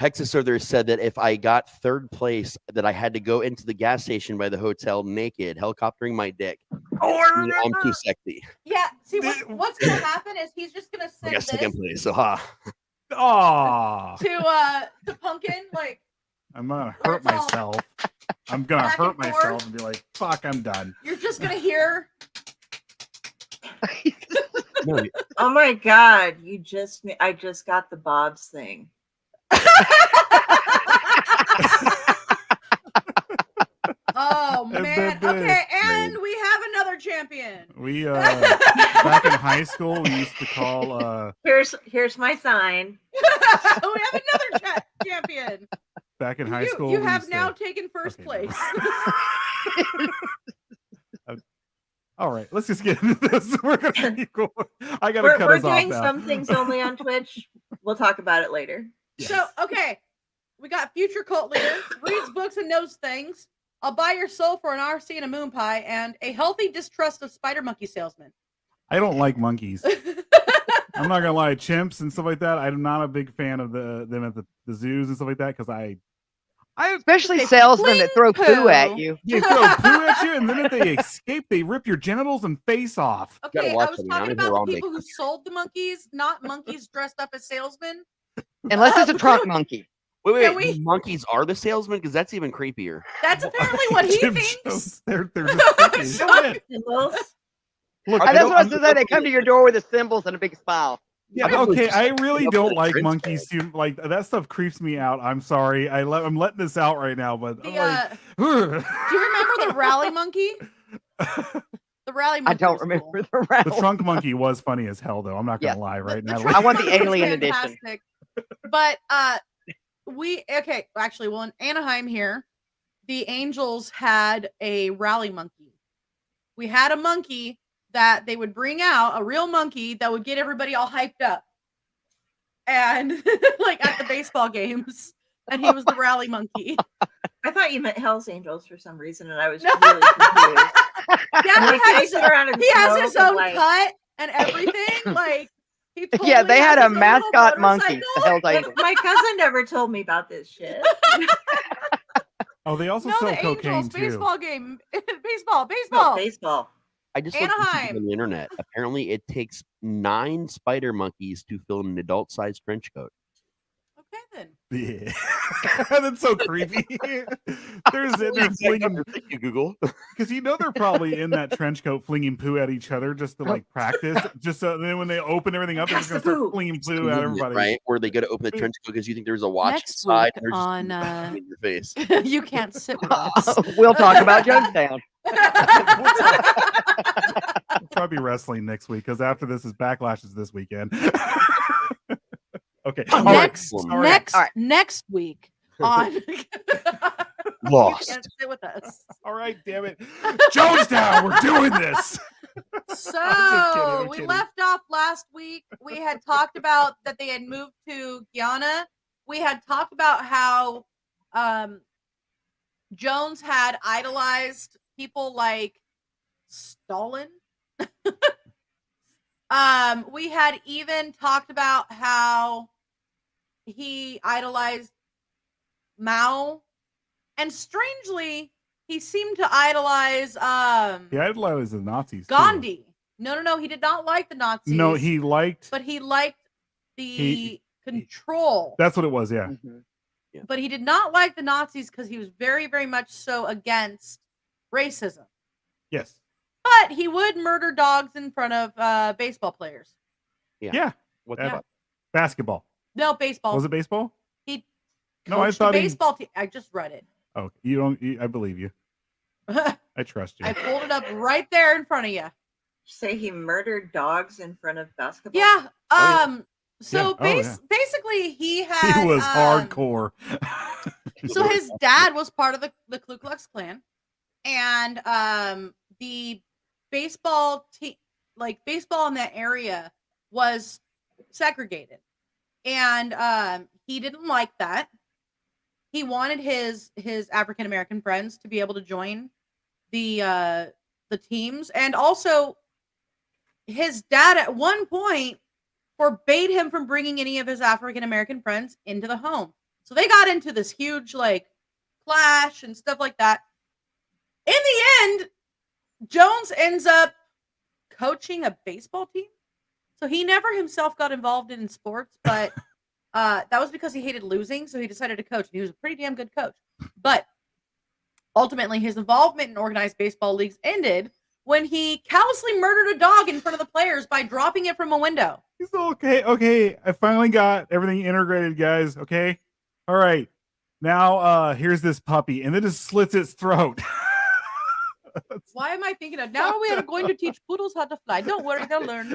Hexasurther said that if I got third place, that I had to go into the gas station by the hotel naked, helicoptering my dick. Oh, I I'm remember. too sexy. Yeah, see what's gonna happen is he's just gonna I send got this second place. So ha. Aw, to Pumpkin, like I'm gonna hurt myself. I'm gonna Back hurt and forth. myself and be like, "Fuck, I'm done." you're just gonna hear. No, Oh my God! I just got the Bob's thing. Oh man. Okay, and we have another champion. We back in high school, we used to call Here's my sign. We have another champion. back in high school. You we have used now to- taken first Okay, place. All right, let's just get into this. We're gonna keep going. I gotta We're, cut we're us off doing now. some things only on Twitch. We'll talk about it later. Yes. So, okay, we got future cult leader, reads books and knows things. I'll buy your soul for an RC and a moon pie, and a healthy distrust of spider monkey salesmen. I don't like monkeys. I'm not gonna lie, chimps and stuff like that. I'm not a big fan of them at the zoos and stuff like that because I Especially They salesmen that throw fling poo at poo. you. they throw poo at you, and then if they escape, they rip your genitals and face off. Okay, I watch was them, talking I'm here about all the day. people who sold the monkeys, not monkeys dressed up as salesmen. Unless it's a trunk monkey. wait, Can we- these monkeys are the salesmen because that's even creepier. That's apparently what he Chimp thinks. shows, they're just creepy. So- Go ahead. Symbols. Look, I That's don't what I was going to say. They come to your door with the symbols and a big smile. Yeah, I was okay. just I really up don't with like Prince monkeys too. Like that stuff creeps me out. I'm sorry. I'm letting this out right now, but The, I'm like, do you remember the rally monkey? The rally monkey. I don't was remember cool. the round. the trunk monkey was funny as hell, though. I'm not gonna Yeah. lie, right The now. trunk I want the monkey was alien edition. fantastic. But actually, well, in Anaheim here, the Angels had a rally monkey. We had a monkey that they would bring out, a real monkey that would get everybody all hyped up. And like at the baseball games. And he was the rally monkey. I thought you meant Hell's Angels for some reason, and I was really confused. Yeah, Like, they sit around and he has his smoke and, own like, cut and everything. Like he totally Yeah, they had has a his own mascot little monkey. The motorcycle. Hell's like, Angels. my cousin never told me about this shit. Oh, they also No, sell the cocaine Angels too. baseball game. baseball. Oh, baseball. I just looked this up Anaheim. on the internet. Apparently, it takes 9 spider monkeys to fill an adult-sized trench coat. Okay then. Yeah. That's so creepy. They're flinging Thank you, Google. because they're probably in that trench coat flinging poo at each other just to like practice. Just so then when they open everything up, they're just gonna Pass the start poo. flinging It's poo the at movement, everybody. right? Where they go to open the trench coat because you think there's a watch Next inside. week And there's just on, in your face. You can't sit with us. We'll talk about Jonestown. We'll probably be wrestling next week because after this is Backlash is this weekend. Okay. All right. next Sorry. next All right. next week on You Lost. can't sit with us. All right, damn it. Jonestown, we're doing this. So we left off last week. We had talked about that they had moved to Guyana. We had talked about how Jones had idolized people like Stalin. We had even talked about how he idolized Mao, and strangely, he seemed to idolize He idolized the Nazis. Gandhi. Too. No, he did not like the Nazis. No, he liked, but he liked the control. That's what it was, yeah. Mhm. Yeah. But he did not like the Nazis because he was very, very much so against racism. Yes. But he would murder dogs in front of baseball players. Yeah. What Yeah. the fuck? Basketball. No, baseball. Was it baseball? He No, I coached thought a he- baseball team. I just read it. Oh, you don't. I believe you. I trust you. I pulled it up right there in front of you. Say he murdered dogs in front of basketball. Yeah. Oh, So Yeah. Oh, yeah. basically, he had. He was hardcore. So his dad was part of the Ku Klux Klan, and the baseball team, like baseball in that area, was segregated, and he didn't like that. He wanted his African American friends to be able to join the teams, and also his dad at one point forbade him from bringing any of his African American friends into the home. So they got into this huge like clash and stuff like that. In the end, Jones ends up coaching a baseball team. So he never himself got involved in sports, but that was because he hated losing. So he decided to coach. And he was a pretty damn good coach. But ultimately, his involvement in organized baseball leagues ended when he callously murdered a dog in front of the players by dropping it from a window. He's okay. I finally got everything integrated, guys. Okay. All right. Now here's this puppy, and then just slits its throat. Why am I thinking of now we are going to teach poodles how to fly? Don't worry, they'll learn.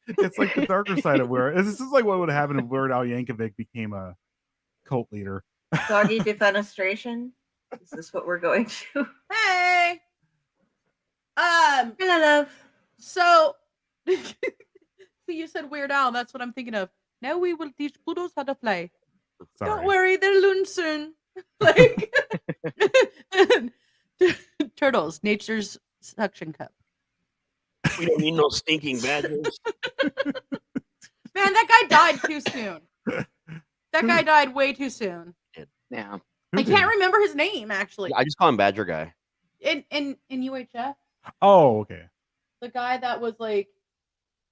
It's like the darker side of where this is like what would happen if Weird Al Yankovic became a cult leader. Doggy defenestration. Is this what we're going to? Hey. Hello, love. So you said Weird Al, that's what I'm thinking of. Now we will teach poodles how to fly. Sorry. Don't worry, they'll learn soon. Like turtles, nature's suction cup. We don't need no stinking badgers. Man, that guy died too soon. That guy died way too soon. Yeah. Who I did? can't remember his name actually. I just call him Badger Guy. In UHF, Oh, okay. the guy that was like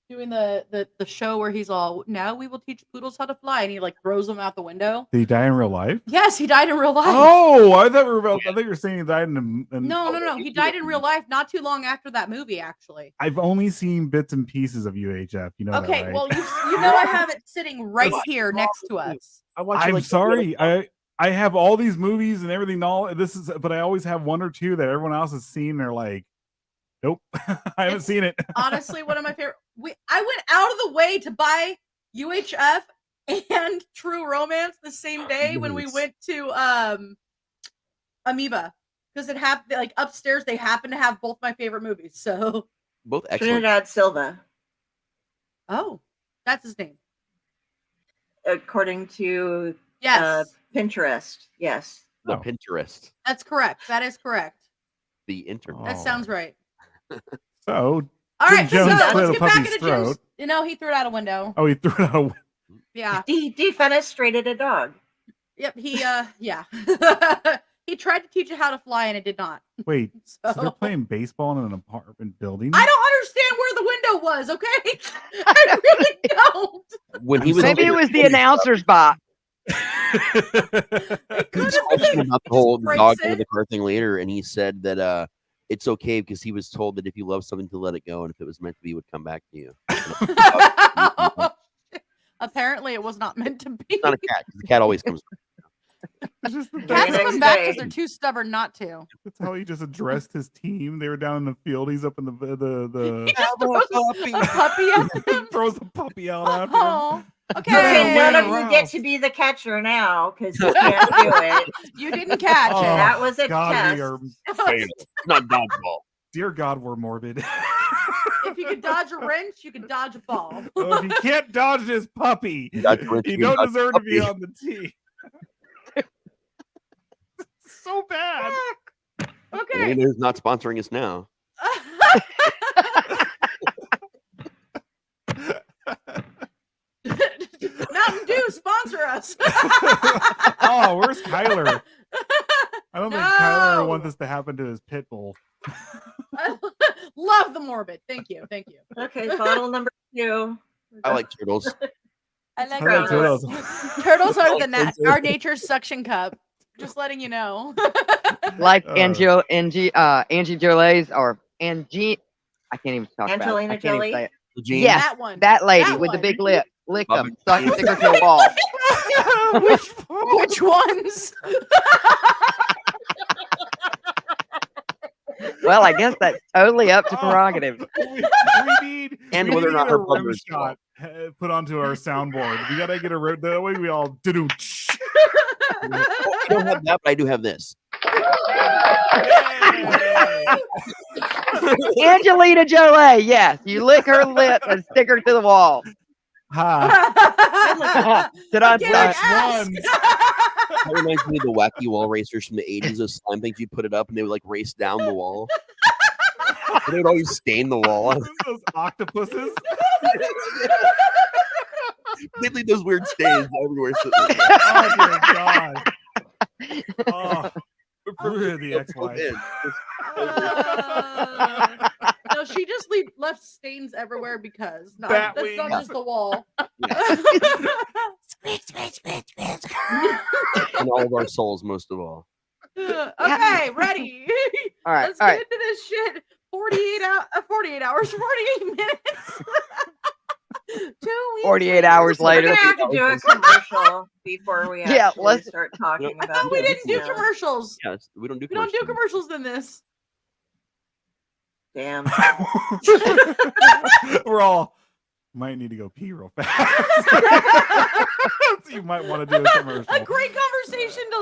doing the show where he's all, now we will teach poodles how to fly, and he like throws them out the window. Did he die in real life? Yes, he died in real life. Oh, I thought you were saying he died in. No. He died in real life not too long after that movie, actually. I've only seen bits and pieces of UHF. You know Okay, that, right? well, you know I have it sitting right here next to us. I'm sorry. I have all these movies and everything. But I always have one or two that everyone else has seen. They're like, nope, I haven't seen it. Honestly, one of my favorite. I went out of the way to buy UHF and True Romance the same day when we Nice. went to Amoeba, because it happened like upstairs. They happen to have both my favorite movies. So, Both excellent. Trinidad Silva, oh, that's his name. according to Yes, Pinterest. Yes. The Oh. Pinterest. that's correct. That is correct. The internet. That sounds right. So, All right, so Jones let's slit a get back puppy's into Jones. throat. You know, he threw it out a window. oh, he threw it out. Yeah. Defenestrated a dog. Yep. He yeah. He tried to teach it how to fly and it did not. Wait, so they're So playing baseball in an apartment building? I don't understand where the window was, okay? I really don't. When he was Maybe it was the announcer's box. He was talking about the whole Breaks dog it. over the car thing later, and he said that it's okay because he was told that if you love something to let it go, and if it was meant to be, it would come back to you. Apparently, it was not meant to be. Not a cat. 'Cause the cat always comes back. It's just the Cats next come back day. because they're too stubborn not to. That's how he just addressed his team. They were down in the field. He's up in the He just throws a puppy at them. throws the puppy out after him. Oh, Okay, okay. none of Around. you get to be the catcher now because you can't do it. You didn't catch Oh, it. That was a God, test. we are, It's not dodgeball. dear God, we're morbid. if you could dodge a wrench, you could dodge a ball. Well, if you can't dodge this puppy, you don't deserve to be on the team. So bad. Okay. It's not sponsoring us now. Mountain Dew, sponsor us. Oh, where's Kyler? I don't think Kyler wants this to happen to his pit bull. I love the morbid. Thank you. Okay, bottle number 2. I like turtles. I like turtles. Turtles are our nature's suction cup. Just letting you know. Like Angie Jolie's or Angie. I can't even talk Angelina about it. I can't even Jolie? say it. Yes, that one. That lady That with the one. big lip. Lick Love them. it. So I can stick her to the wall. Which ones? Well, I guess that's totally up to prerogative. We need And whether or not a her rim brother's shot put onto our soundboard. We gotta get a rim. That way we all do. I don't have that, but I do have this. Angelina Jolie, yes. You lick her lip and stick her to the wall. Ha. Did I Again, say Which ones? That reminds me of the wacky wall racers from the 80s. Those slime things you put it up and they would like race down the wall. They would always stain the wall. Those octopuses. They leave those weird stains everywhere. Oh my god. Oh, we're the ex-wife. No, she just left stains everywhere because Bat that's not wings. just the wall. In all of our souls, most of all. Okay, ready. All right, Let's all get right. into this shit. 48 hours, 48 minutes. 2 weeks. 48 hours We're later. gonna have to do a commercial before we Yeah, actually let's- start talking I about. thought we didn't do you know. commercials. Yes, we don't do We don't do commercials. commercials in this. Damn. We're all might need to go pee real fast. So you might want to do a commercial. A great conversation to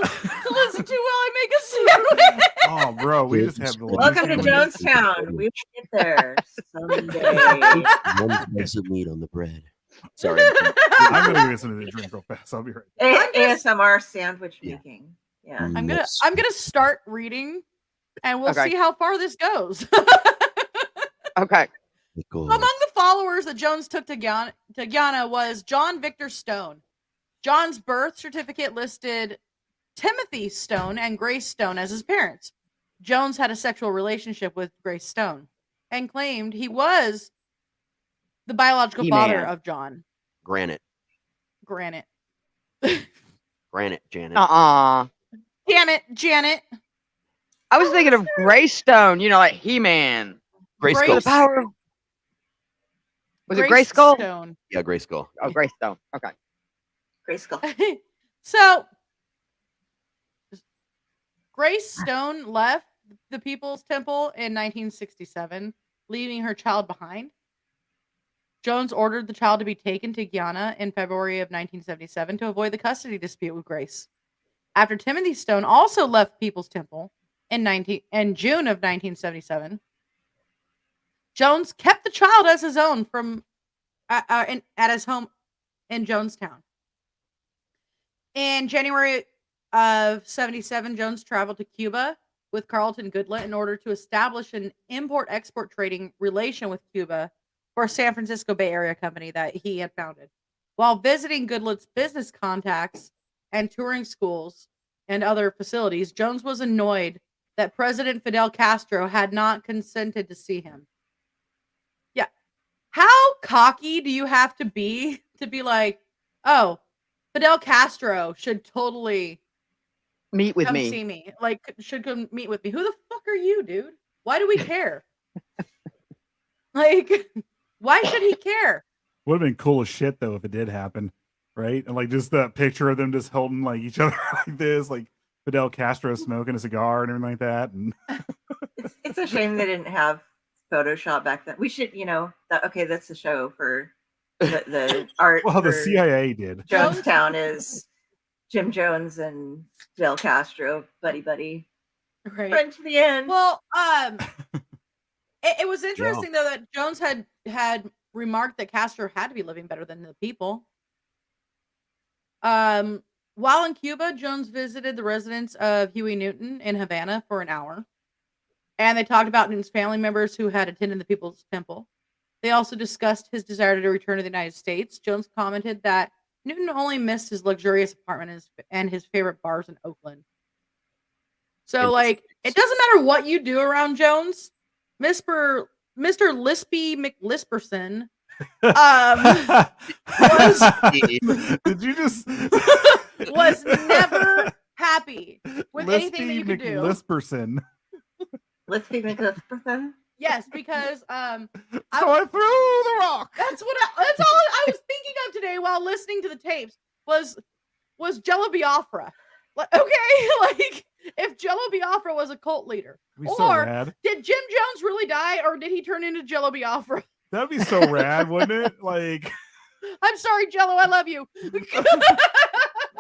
listen to while I make a sandwich. Oh, bro, we just have the Welcome to least- Jonestown. We will get there someday. One slice of meat on the bread. Sorry. I'm gonna get something to drink real fast. I'll be right. ASMR sandwich Yeah. making. Yeah. I'm gonna start reading, and we'll Okay. see how far this goes. Okay. Among the followers that Jones took to Guyana was John Victor Stone. John's birth certificate listed Timothy Stone and Grace Stone as his parents. Jones had a sexual relationship with Grace Stone and claimed he was the biological He-Man. father of John. Granite, Janet. Janet. Damn it, Janet. I was thinking of Greystone, like He-Man. Grayskull. The power of... Was it Grace Grayskull? Stone. Yeah, Grayskull. Oh, Greystone. Okay. Grayskull. So, Grace Stone left the People's Temple in 1967, leaving her child behind. Jones ordered the child to be taken to Guyana in February of 1977 to avoid the custody dispute with Grace. After Timothy Stone also left People's Temple in June of 1977, Jones kept the child as his own at his home in Jonestown. In January of 77, Jones traveled to Cuba with Carlton Goodlet in order to establish an import-export trading relation with Cuba for a San Francisco Bay Area company that he had founded. While visiting Goodlet's business contacts and touring schools and other facilities, Jones was annoyed that President Fidel Castro had not consented to see him. Yeah. How cocky do you have to be like, oh, Fidel Castro should totally Meet with come me. see me. Like, should come meet with me. Who the fuck are you, dude? Why do we care? Like, why should he care? Would have been cool as shit though if it did happen, right? And like just that picture of them just holding like each other like this, like Fidel Castro smoking a cigar and everything like that. And It's a shame they didn't have Photoshop back then. We should, that's the show for the art. well, the for CIA did. Jonestown is Jim Jones and Fidel Castro, buddy, Right. friend to the end. Well, It was interesting though that Jones had remarked that Castro had to be living better than the people. While in Cuba, Jones visited the residence of Huey Newton in Havana for an hour. And they talked about Newton's family members who had attended the People's Temple. They also discussed his desire to return to the United States. Jones commented that Newton only missed his luxurious apartment and his favorite bars in Oakland. So, like, it doesn't matter what you do around Jones. Mr. Lispy McLisperson did you just was never happy with anything that you could do. Lisperson. Lispy McLisperson. Yes, because so I threw the rock. That's all I was thinking of today while listening to the tapes was Jello Biafra. Okay, like if Jello Biafra was a cult leader, or did Jim Jones really die, or did he turn into Jello Biafra? That'd be so rad, wouldn't it? Like, I'm sorry, Jello, I love you.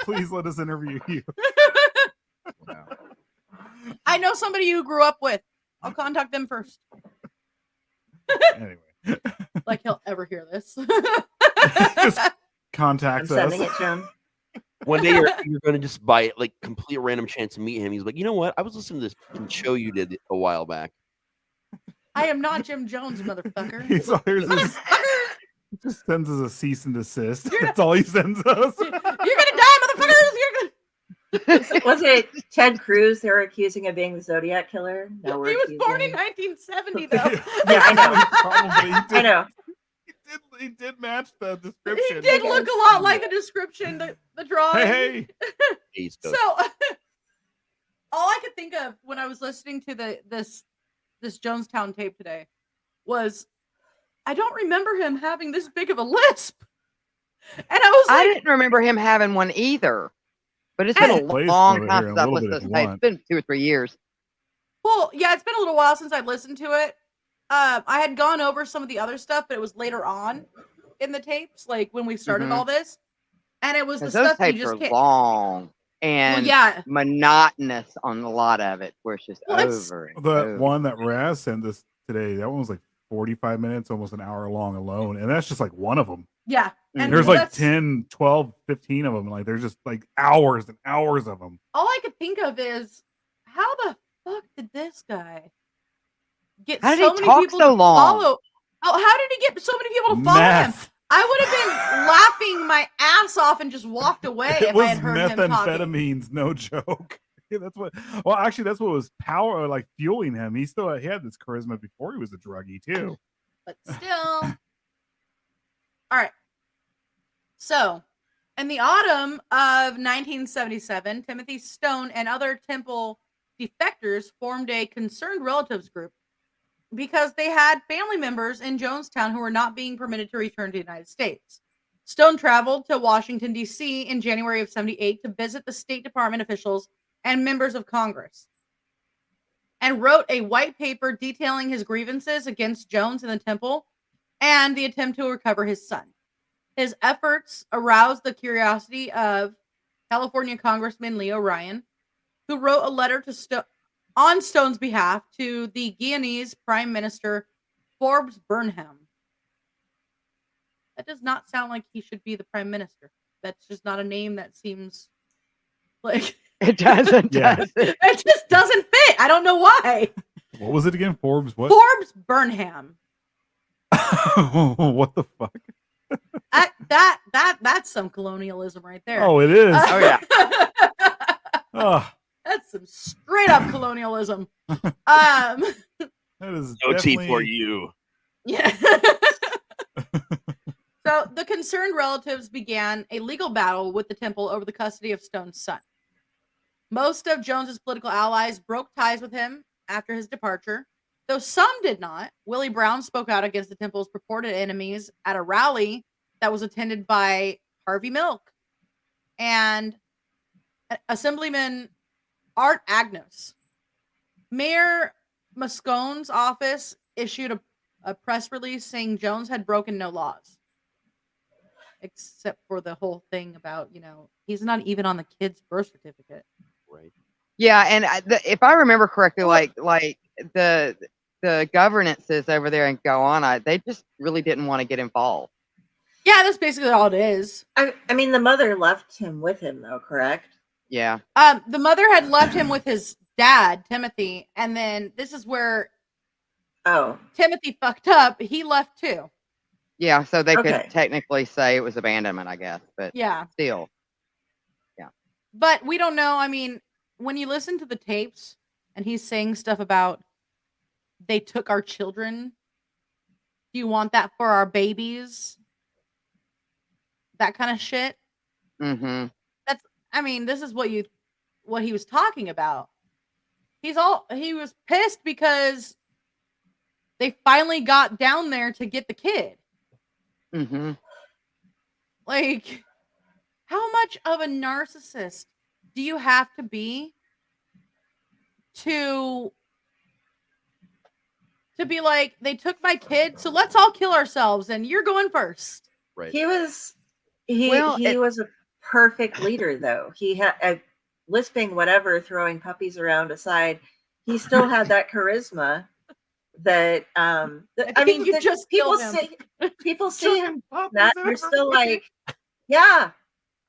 Please let us interview you. Wow. I know somebody you grew up with. I'll contact them first. Anyway, like he'll ever hear this. Just contacts us. Sending it to him. One day you're going to just by like complete random chance to meet him. He's like, you know what? I was listening to this show you did a while back. I am not Jim Jones, motherfucker. He just sends us a cease and desist. That's all he sends us. You're gonna die, motherfuckers. Was it Ted Cruz they were accusing of being the Zodiac killer? No, he was born in 1970, though. Yeah, I know. I know. He did match the description. He did look a lot like the description, the drawing. Hey. So, all I could think of when I was listening to this Jonestown tape today was, I don't remember him having this big of a lisp. And I was like, I didn't remember him having one either. But it's been a long time since I've listened to this tape. It's been 2 or 3 years. Well, yeah, it's been a little while since I listened to it. I had gone over some of the other stuff, but it was later on in the tapes, like when we started all this. And it was the stuff those you just tapes are long and monotonous on a lot of it, where it's just over. And over. One that Raz sent us today, that one was like 45 minutes, almost an hour long alone. And that's just like one of them. Yeah. And there's like 10, 12, 15 of them. Like there's just like hours and hours of them. All I could think of is, how the fuck did this guy get how so did he many talk people so to long? follow? Oh, how did he get so many people to follow him? I would have been laughing my ass off and just walked away if I had heard him talking. Methamphetamines, no joke. That's what. Well, actually, that's what was fueling him. He had this charisma before he was a druggie too. But still, all right. So, in the autumn of 1977, Timothy Stone and other temple defectors formed a concerned relatives group because they had family members in Jonestown who were not being permitted to return to the United States. Stone traveled to Washington, D.C. in January of 78 to visit the State Department officials and members of Congress, and wrote a white paper detailing his grievances against Jones and the temple and the attempt to recover his son. His efforts aroused the curiosity of California Congressman Leo Ryan, who wrote a letter to on Stone's behalf to the Guyanese Prime Minister Forbes Burnham. That does not sound like he should be the Prime Minister. That's just not a name that seems like... It doesn't. It just doesn't fit. I don't know why. What was it again? Forbes what? Forbes Burnham. What the fuck? That's some colonialism right there. Oh, it is. Oh yeah. That's some straight up colonialism. That is no tea definitely... for you. Yeah. So the concerned relatives began a legal battle with the temple over the custody of Stone's son. Most of Jones's political allies broke ties with him after his departure, though some did not. Willie Brown spoke out against the temple's purported enemies at a rally that was attended by Harvey Milk and Assemblyman Art Agnos. Mayor Moscone's office issued a press release saying Jones had broken no laws, except for the whole thing about, he's not even on the kid's birth certificate. Right. Yeah, and if I remember correctly, like the the governances over there in Guyana, they just really didn't want to get involved. Yeah, that's basically all it is. I mean, the mother left him with him, though, correct? Yeah. The mother had left him with his dad, Timothy, and then this is where Timothy fucked up. He left too. Yeah, so they could technically say it was abandonment, I guess, but yeah, still. Yeah. But we don't know. I mean, when you listen to the tapes and he's saying stuff about they took our children. Do you want that for our babies? That kind of shit. Mm-hmm. I mean, this is what he was talking about. He was pissed because they finally got down there to get the kid. Mm-hmm. Like, how much of a narcissist do you have to be to be like, they took my kid, so let's all kill ourselves, and you're going first. Right. He was a perfect leader, though. He had lisping, whatever, throwing puppies around aside. He still had that charisma that I mean, you just people see him that you're still like, yeah,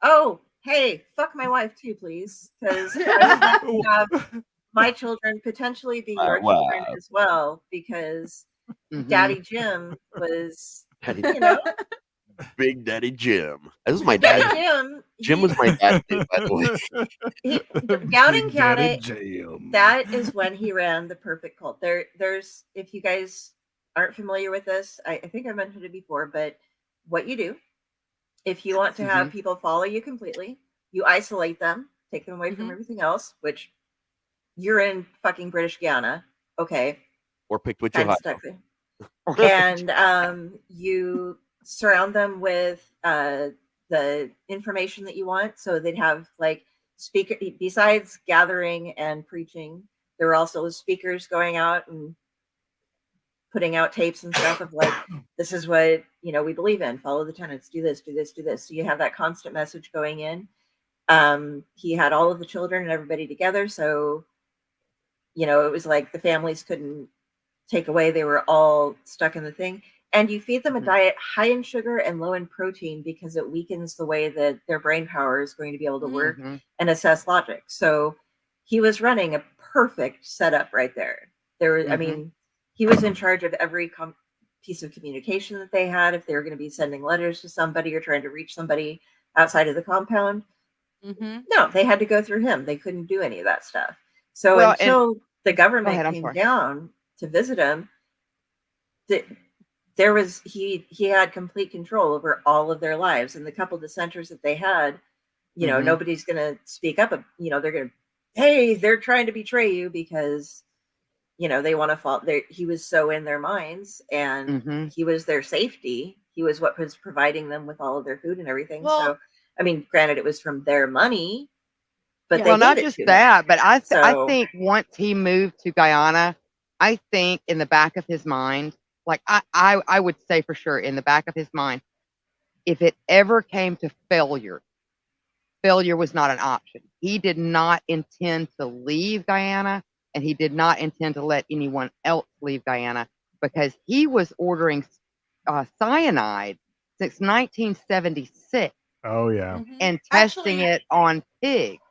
oh, hey, fuck my wife too, please, because I would like to have my children potentially be your children as well, because Daddy Jim was, you know, Big Daddy Jim. This is my dad. Jim was my dad, by the way. Down in County, that is when he ran the perfect cult. There's, if you guys aren't familiar with this, I think I mentioned it before, but what you do, if you want to have people follow you completely, you isolate them, take them away from everything else, which you're in fucking British Guiana, okay? Or picked which Ohio. And you surround them with the information that you want. So they'd have like speaker, besides gathering and preaching, there were also speakers going out and putting out tapes and stuff of like, this is what, you know, we believe in, follow the tenets, do this, do this, do this. So you have that constant message going in. He had all of the children and everybody together. So, you know, it was like the families couldn't take away. They were all stuck in the thing. And you feed them a diet high in sugar and low in protein because it weakens the way that their brain power is going to be able to work and assess logic. So he was running a perfect setup right there. I mean, he was in charge of every piece of communication that they had. If they were going to be sending letters to somebody or trying to reach somebody outside of the compound, no, they had to go through him. They couldn't do any of that stuff. So until the government came down to visit him, there was he had complete control over all of their lives. And the couple dissenters that they had, you know, nobody's going to speak up. You know, they're going to, hey, they're trying to betray you because, you know, they want to fall. He was so in their minds, and he was their safety. He was what was providing them with all of their food and everything. Well, so, I mean, granted, it was from their money, but well, not just that, but I think once he moved to Guyana, I think in the back of his mind, like I would say for sure in the back of his mind, if it ever came to failure was not an option. He did not intend to leave Guyana, and he did not intend to let anyone else leave Guyana, because he was ordering cyanide since 1976. Oh, yeah. And testing it on pigs.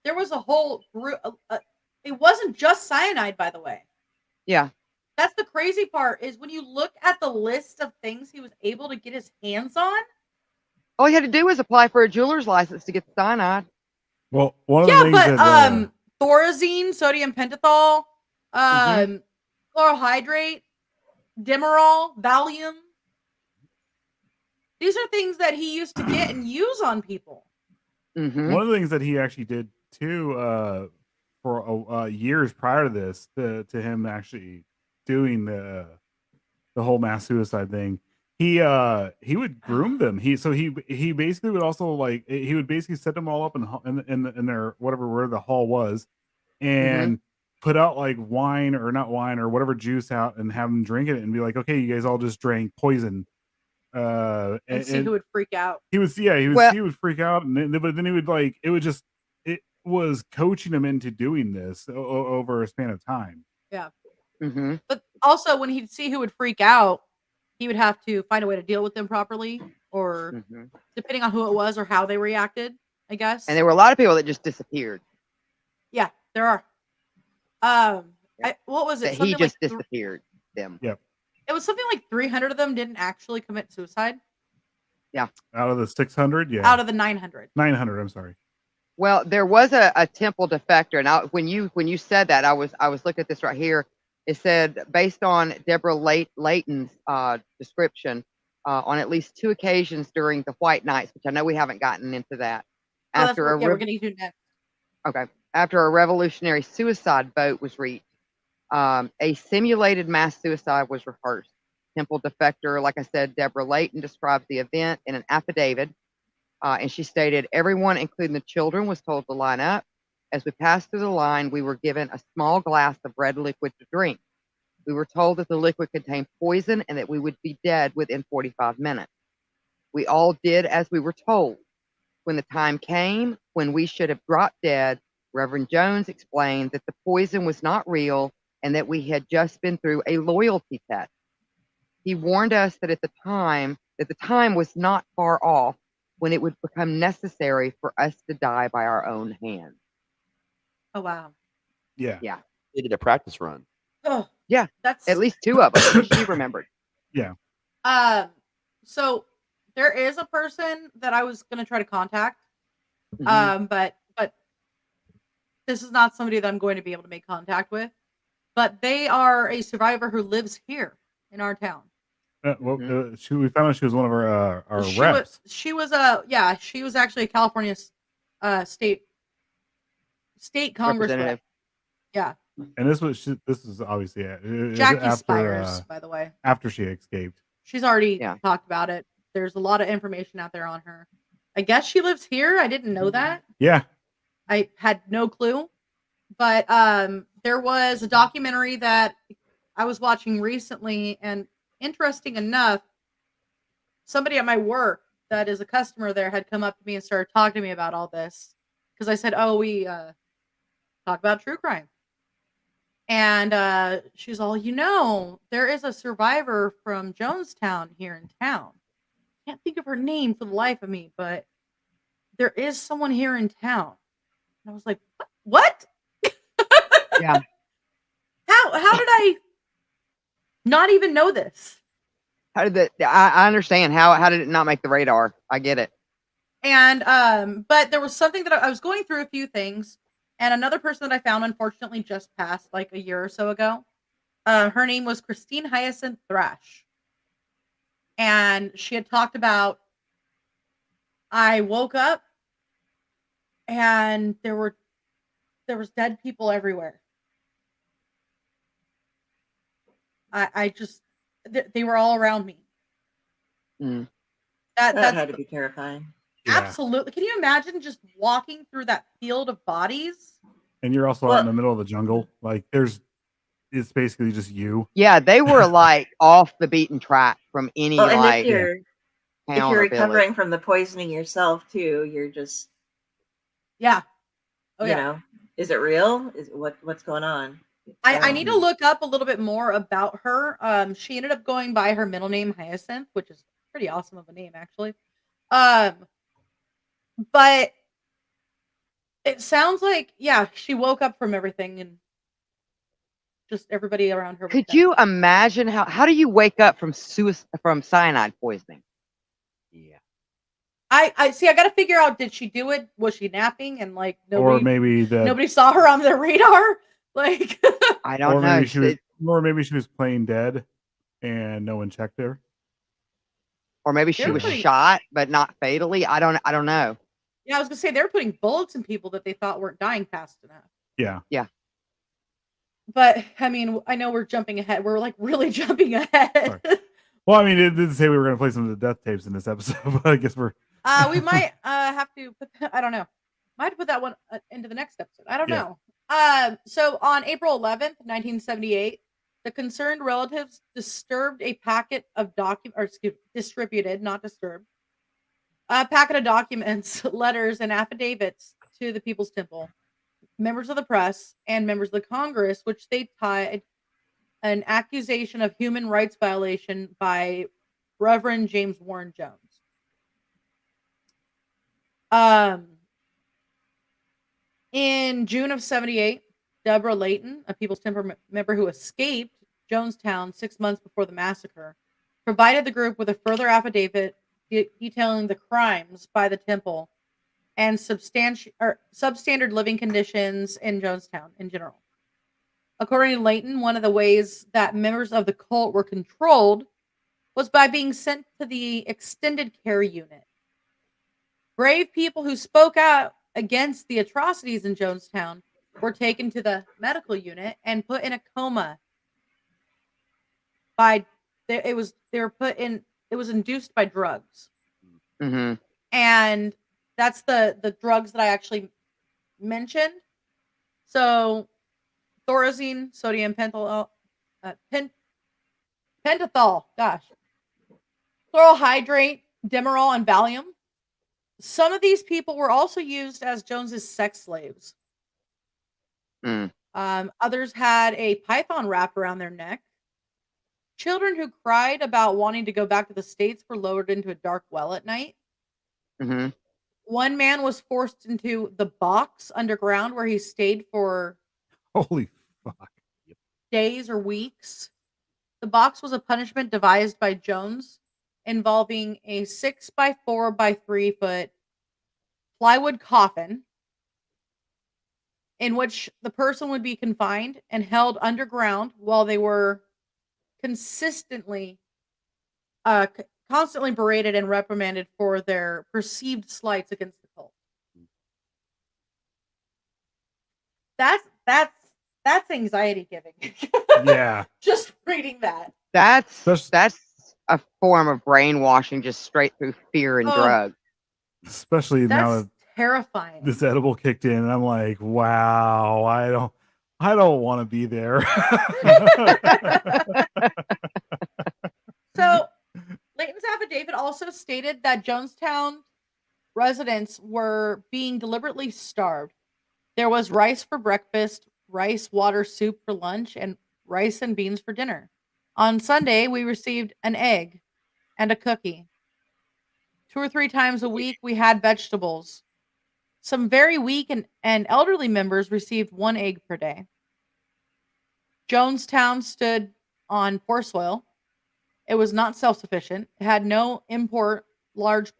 There was a whole group. It wasn't just cyanide, by the way. Yeah. That's the crazy part, is when you look at the list of things he was able to get his hands on. All he had to do was apply for a jeweler's license to get the cyanide. Well, one of the things that... Thorazine, sodium pentothal, chlorohydrate, Demerol, Valium. These are things that he used to get and use on people. One of the things that he actually did too, for years prior to this, to him actually doing the whole mass suicide thing, he would groom them. He basically would also, like, he would basically set them all up in their where the hall was, and put out like wine or not wine or whatever juice out and have them drink it and be like, okay, you guys all just drank poison. And see who would freak out. He would freak out, but then he would, like, it was coaching him into doing this over a span of time. Yeah. But Also, when he'd see who would freak out, he would have to find a way to deal with them properly, or depending on who it was or how they reacted, I guess. And there were a lot of people that just disappeared. Yeah, there are. What was it? That he just disappeared them. Yep. It was something like 300 of them didn't actually commit suicide. Yeah. Out of the 600, yeah. Out of the 900. 900. I'm sorry. Well, there was a temple defector, and when you said that, I was looking at this right here. It said, based on Deborah Layton's description, on at least 2 occasions during the White Nights, which I know we haven't gotten into that. We're going to do next. Okay. After a revolutionary suicide boat was reached, a simulated mass suicide was rehearsed. Temple defector, like I said, Deborah Layton describes the event in an affidavit, and she stated, everyone, including the children, was told to line up. As we passed through the line, we were given a small glass of red liquid to drink. We were told that the liquid contained poison and that we would be dead within 45 minutes. We all did as we were told. When the time came when we should have dropped dead, Reverend Jones explained that the poison was not real and that we had just been through a loyalty test. He warned us that the time was not far off when it would become necessary for us to die by our own hands. Oh, wow. Yeah. Yeah. They did a practice run. Oh, yeah. That's at least 2 of them. She remembered. Yeah. So there is a person that I was going to try to contact. But this is not somebody that I'm going to be able to make contact with. But they are a survivor who lives here in our town. We found out she was one of our reps. She was actually a California state congressman. Yeah. And this is obviously Jackie Spires, by the way. After she escaped. She's already talked about it. There's a lot of information out there on her. I guess she lives here. I didn't know that. Yeah. I had no clue. But there was a documentary that I was watching recently, and interesting enough, somebody at my work that is a customer there had come up to me and started talking to me about all this. Because I said, we talk about true crime. And she's all, there is a survivor from Jonestown here in town. Can't think of her name for the life of me, but there is someone here in town. And I was like, what? Yeah. How did I not even know this? How did I understand how did it not make the radar? I get it. And but there was something that I was going through a few things, and another person that I found unfortunately just passed like a year or so ago. Her name was Christine Hyacinth Thrash. And she had talked about, I woke up and there was dead people everywhere. They were all around me. That had to be terrifying. Yeah. Absolutely. Can you imagine just walking through that field of bodies? And you're also out in the middle of the jungle. Like it's basically just you. Yeah, they were like off the beaten track from any if you're recovering from the poisoning yourself too, you're just is it real? What's going on? I need to look up a little bit more about her. She ended up going by her middle name Hyacinth, which is pretty awesome of a name actually. But it sounds like she woke up from everything and just everybody around her. Could you imagine how do you wake up from cyanide poisoning? Yeah. I see. I got to figure out, did she do it? Was she napping and like nobody saw her on the radar? Like I don't know. Or maybe she was playing dead and no one checked her. Or maybe she was shot, but not fatally. I don't know. Yeah, I was gonna say they were putting bullets in people that they thought weren't dying fast enough. Yeah. Yeah. But I mean, I know we're jumping ahead. We're like really jumping ahead. Well, I mean, it didn't say we were going to play some of the death tapes in this episode, but I guess we're. We might have to put. I don't know. Might have to put that one into the next episode. I don't know. So on April 11th, 1978, the concerned relatives distributed a packet of distributed, not disturbed, a packet of documents, letters, and affidavits to the People's Temple, members of the press, and members of the Congress, which they tied an accusation of human rights violation by Reverend James Warren Jones. In June of 78, Deborah Layton, a People's Temper member who escaped Jonestown 6 months before the massacre, provided the group with a further affidavit detailing the crimes by the temple and substandard living conditions in Jonestown in general. According to Layton, one of the ways that members of the cult were controlled was by being sent to the extended care unit. Brave people who spoke out against the atrocities in Jonestown were taken to the medical unit and put in a coma. It was induced by drugs. Mm-hmm. And that's the drugs that I actually mentioned. So thorazine, sodium pentothal, chloral hydrate, Demerol, and Valium. Some of these people were also used as Jones's sex slaves. Others had a python wrapped around their neck. Children who cried about wanting to go back to the States were lowered into a dark well at night. Mm-hmm. One man was forced into the box underground where he stayed for holy fuck days or weeks. The box was a punishment devised by Jones, involving a 6 by 4 by 3 foot plywood coffin in which the person would be confined and held underground while they were constantly berated and reprimanded for their perceived slights against the cult. That's anxiety giving. Yeah. Just reading that. That's a form of brainwashing, just straight through fear and drugs. Especially now that terrifying. This edible kicked in, and I'm like, wow, I don't want to be there. So, Layton's affidavit also stated that Jonestown residents were being deliberately starved. There was rice for breakfast, rice, water, soup for lunch, and rice and beans for dinner. On Sunday, we received an egg and a cookie. 2 or 3 times a week, we had vegetables. Some very weak and elderly members received 1 egg per day. Jonestown stood on poor soil. It was not self-sufficient. It had to import large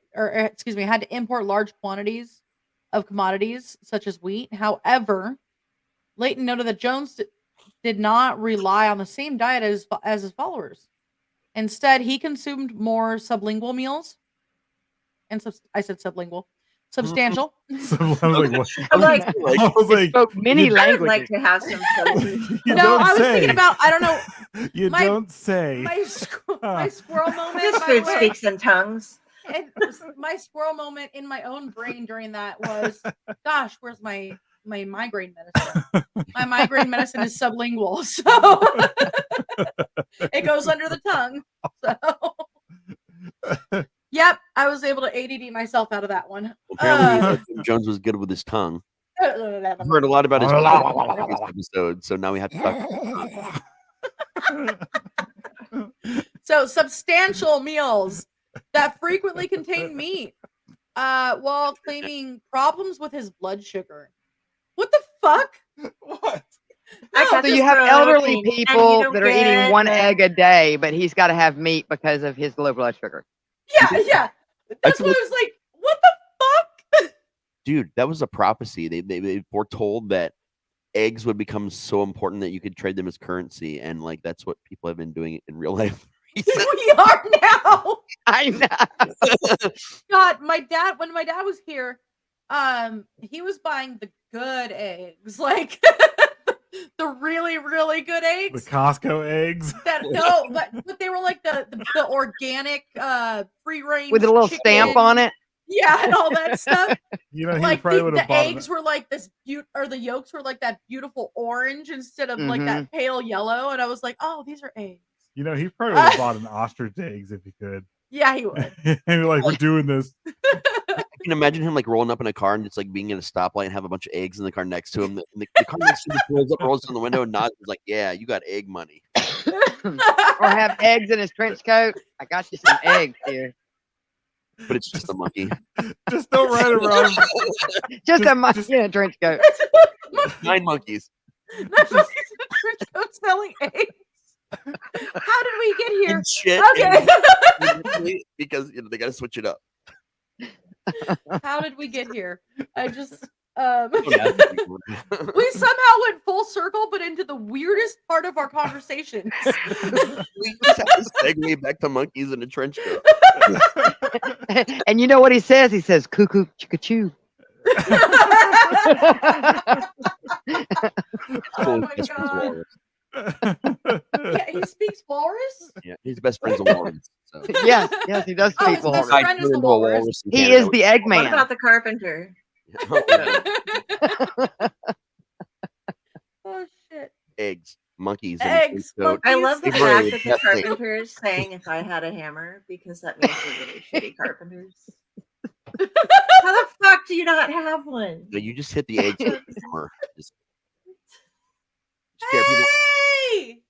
quantities of commodities such as wheat. However, Layton noted that Jones did not rely on the same diet as his followers. Instead, he consumed more sublingual meals. And I said sublingual. Substantial. I was like, spoke many languages. I would like to have some. I was thinking about, I don't know. You don't say. My squirrel moment. This food speaks in tongues. My squirrel moment in my own brain during that was, gosh, where's my migraine medicine? My migraine medicine is sublingual, so it goes under the tongue. So. Yep, I was able to ADD myself out of that one. Apparently, Jones was good with his tongue. I've heard a lot about his episode, so now we have to talk. So, substantial meals that frequently contain meat, while claiming problems with his blood sugar. What the fuck? What? No, so you have elderly people that are eating 1 egg a day, but he's got to have meat because of his low blood sugar. Yeah. That's what I was like, what the fuck? Dude, that was a prophecy. They foretold that eggs would become so important that you could trade them as currency, and like that's what people have been doing in real life. We are now. I know. God, when my dad was here, he was buying the good eggs, like the really, really good eggs. The Costco eggs. But they were like the organic, free range with a little chicken. stamp on it. Yeah, and all that stuff. You know, like the eggs were like this or the yolks were like that beautiful orange instead of like that pale yellow. And I was like, oh, these are eggs. You know, he probably would have bought an ostrich eggs if he could. Yeah, he would. And like, we're doing this. I can imagine him like rolling up in a car and just like being in a stoplight and have a bunch of eggs in the car next to him. The car next to him pulls up, rolls down the window, and nods. Is like, "Yeah, you got egg money." Or have eggs in his trench coat. I got you some eggs here. But it's just a monkey. Just don't ride around. Just a monkey in a trench coat. 9 monkeys. Nine monkeys in a trench coat selling eggs. How did we get here? And shit. Okay. Because they got to switch it up. How did we get here? I just we We somehow went full circle, but into the weirdest part of our conversation. just have to segue back to monkeys in a trench coat. And you know what he says? He says, cuckoo, chicka-choo. Oh my god. Yeah, he speaks walrus? Yeah, he's best friends with walrus. So. Yes, he does Oh, speak his best walrus. friend is the walrus. He is the What Eggman. about the carpenter? Oh shit. Eggs, monkeys, Eggs, in a trench coat. I love the Hey, fact Ray, that the that's it. carpenter is saying if I had a hammer because that means they're really shitty carpenters. How the fuck do you not have one? No, you just hit the eggs with a hammer. Just scare people. Hey!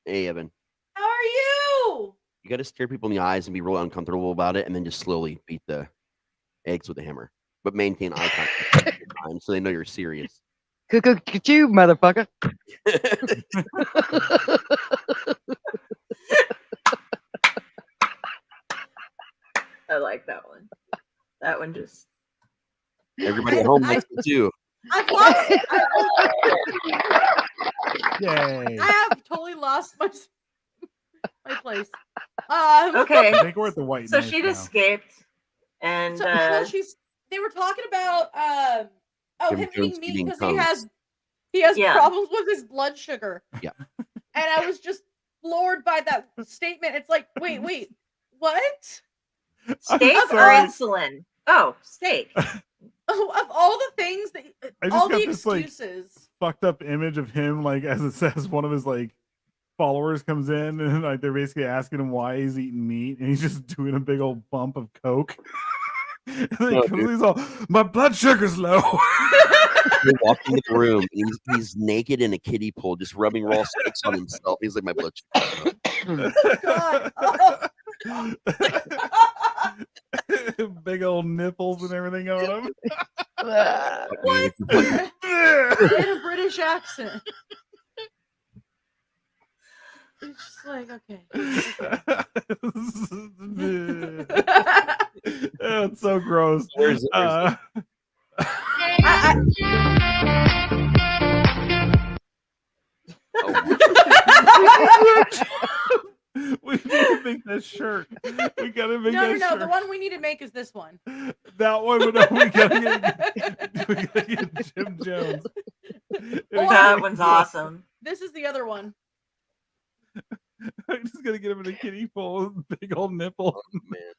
Hey, Evan. How are you? You got to stare people in the eyes and be really uncomfortable about it, and then just slowly beat the eggs with a hammer, but maintain eye contact at the time so they know you're serious. Cuckoo, chicka-choo, motherfucker. I like that one. That one just. Everybody at home likes it too. I've lost. Yay. I have totally lost my place. Okay. I think we're at the white. So Knight she'd now. escaped, and So they were talking about Jim him Jones eating meat eating because tongues. he has Yeah. problems with his blood sugar. Yeah. And I was just floored by that statement. It's like, wait, what? steak or sorry. insulin? Oh, steak. Of all the things that I just all got the this, like, excuses. Fucked up image of him, like as it says, one of his like followers comes in and like they're basically asking him why he's eating meat, and he's just doing a big old bump of coke. And then Oh, he comes, dude. he's all, my blood sugar's low. He walked into the room and he's naked in a kiddie pool, just rubbing raw steaks on himself. He's like, my blood sugar. God. Oh. Big old nipples and everything on him. What? In a British accent. It's just like, okay. It's so gross. Where's it? We need to make that shirt. We gotta make No, that shirt. the one we need to make is this one. That one, but no, we gotta get Jim Jones. That one's awesome. This is the other one. I'm just gonna get him in a kiddie pool with big old nipples. Oh, man.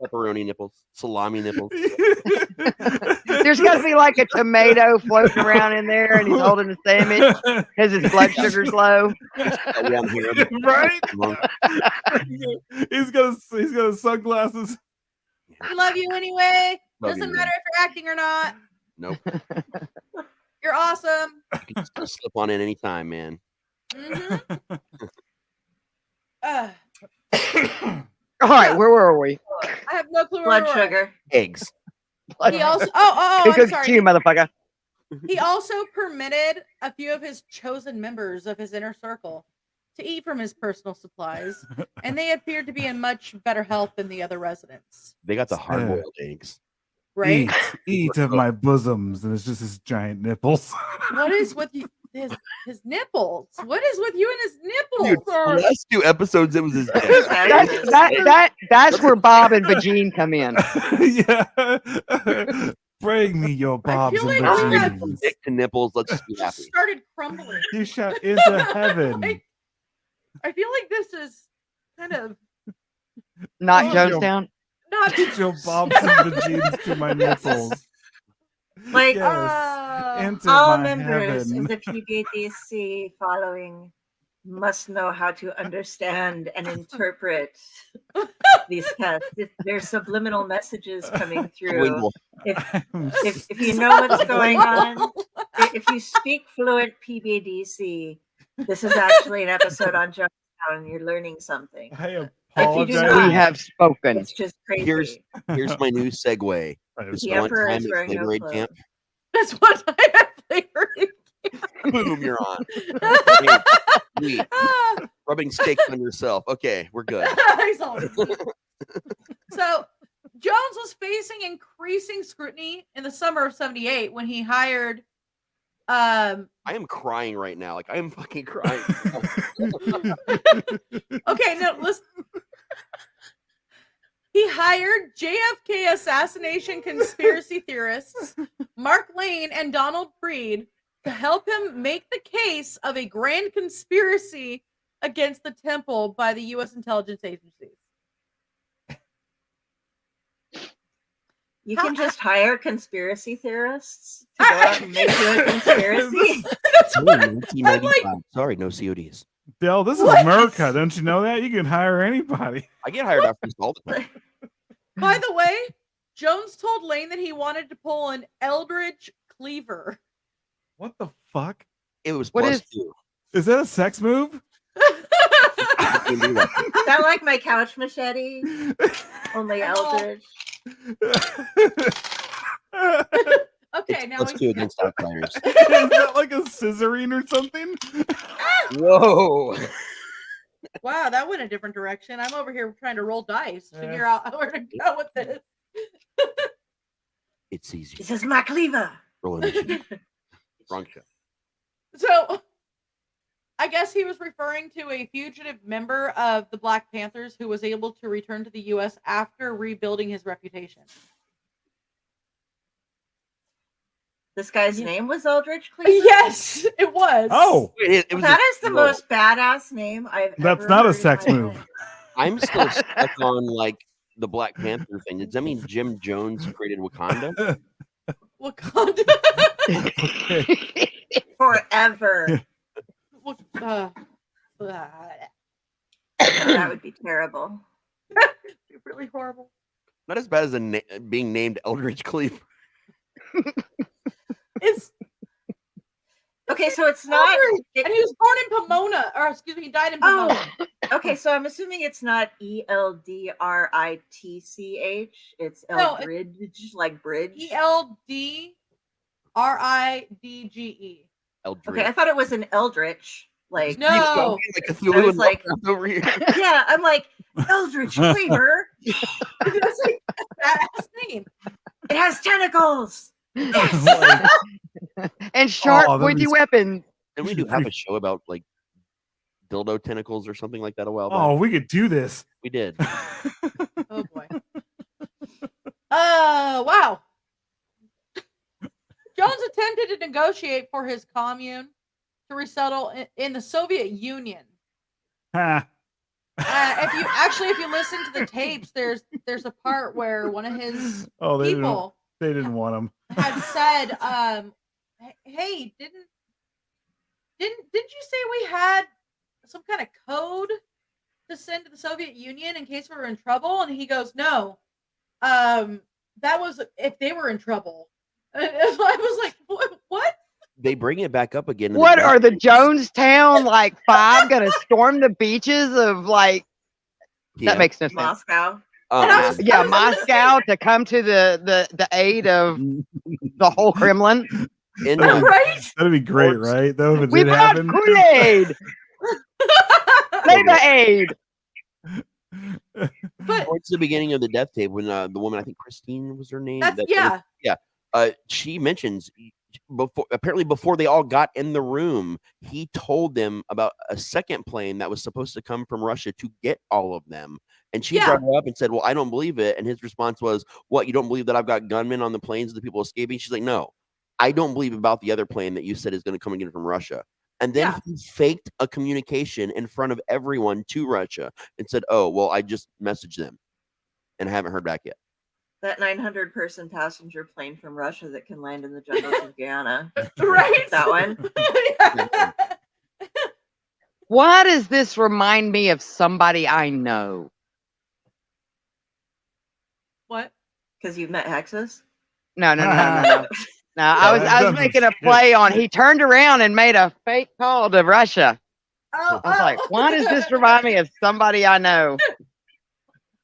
Pepperoni nipples, salami nipples. There's got to be like a tomato floating around in there, and he's holding a sandwich because his blood sugar's low. Right? He's got sunglasses. I love you anyway. Love Doesn't you, matter if you're acting or not. Nope. You're awesome. You can just slip on in anytime, man. Mm-hmm. All right, where were we? I have no clue. Blood where we were. sugar. Eggs. He also. I'm Cuckoo, sorry. chicka-choo, motherfucker. He also permitted a few of his chosen members of his inner circle to eat from his personal supplies, and they appeared to be in much better health than the other residents. They got the hard-boiled eggs. Right? Eat of my bosoms, and it's just his giant nipples. What is with you? His nipples. What is with you and his Dude, nipples? the last 2 episodes, it was his dick. That's where Bob and Vagine come in. Yeah. Bring me your bobs feel and like we From have- vagines. dick to nipples, let's just be Just happy. started crumbling. You shout into heaven. I feel like this is kind of Not Oh, Jonestown. not. Get your bobs and vagines to my nipples. Like Yes. Into all my members heaven. of the PBDC following must know how to understand and interpret these tests. If there's subliminal messages coming through, Lingual. if you know what's going on, if you speak fluent PBDC, This is actually an episode on Jonestown, and you're learning something. I apologize. We have spoken. It's just crazy. Here's my new segue. The Emperor is wearing no Gatorade clothes. camp. That's what I have flavored. Boom, you're on. Sweet. Rubbing steak on yourself. Okay, we're good. So Jones was facing increasing scrutiny in the summer of '78 when he hired. I am crying right now. Like I am fucking crying. Okay, no, listen. He hired JFK assassination conspiracy theorists Mark Lane and Donald Freed to help him make the case of a grand conspiracy against the temple by the U.S. intelligence agencies. You can just hire conspiracy theorists to go out and make you a conspiracy. That's what I'm like, sorry, no CODs. Dell, this is America. Don't you know that? You can hire anybody. I get hired after this all the time. By the way, Jones told Lane that he wanted to pull an Eldridge Cleaver. What the fuck? It was What plus is- 2. Is that a sex move? You can do that. Is that like my couch machete? Only Eldridge. Okay, It's now plus 2 against outsiders. Is that like a scissoring or something? Whoa. wow, that went a different direction. I'm over here trying to roll dice to figure out where to go with this. It's easy. This is my cleaver. Roll initiative. Wrong show. So, I guess he was referring to a fugitive member of the Black Panthers who was able to return to the U.S. after rebuilding his reputation. This guy's name was Eldridge Cleaver? Yes, it was. Oh, It was That is the most badass name I've that's ever not a heard in sex my move. life. I'm still stuck on like the Black Panther thing. Does that mean Jim Jones created Wakanda? Wakanda. Okay. Forever. uh, That would be terrible. really horrible. Not as bad as being named Eldridge Cleaver. It's Okay, so it's not. and he was born in Pomona, or excuse me, he died in Pomona. Oh, okay. So I'm assuming it's not ELDRITCH. It's No, Eldridge, like bridge. ELDRIDGE. Eldridge. Okay, I thought it was an Eldritch. Like No. Like I Cthulhu was and like- Lovecraft over here. yeah, I'm like Eldritch Cleaver. That's like a badass name. It has tentacles. Like, And sharp that'd with be your weapons. Didn't we do have a show about like dildo tentacles or something like that a while back? oh, we could do this. We did. Oh boy. Wow. Jones attempted to negotiate for his commune to resettle in the Soviet Union. Ha. If you listen to the tapes, there's a part where one of his Oh, people they didn't want him. had said, "Hey, didn't you say we had some kind of code to send to the Soviet Union in case we were in trouble?" And he goes, "No, that was if they were in trouble." And I was like, "What?" They bring it back up again. in What are the back- Jonestown like 5 gonna storm the beaches of like? Yeah. That makes no sense. Moscow. And I was- Yeah, Moscow to come to the aid of the whole Kremlin. in That'd be- Right? That'd be great, right? Though if it We did brought happen. Kool-Aid, Labor Aid. But towards the beginning of the death tape, when the woman, I think Christine was her name. that's that- yeah. She mentions before they all got in the room, he told them about a second plane that was supposed to come from Russia to get all of them. And she Yeah. brought it up and said, "Well, I don't believe it." And his response was, "What? You don't believe that I've got gunmen on the planes of the people escaping?" She's like, "No, I don't believe about the other plane that you said is going to come and get it from Russia." And then Yeah. he faked a communication in front of everyone to Russia and said, "Oh, well, I just messaged them and I haven't heard back yet." That 900-person passenger plane from Russia that can land in the jungles of Guyana. Right? That one. Why does this remind me of somebody I know? What? Because you've met Hexus? No. No, I I've done was some making a shit. play on. He turned around and made a fake call to Russia. Oh, I was like, why does this remind me of somebody I know?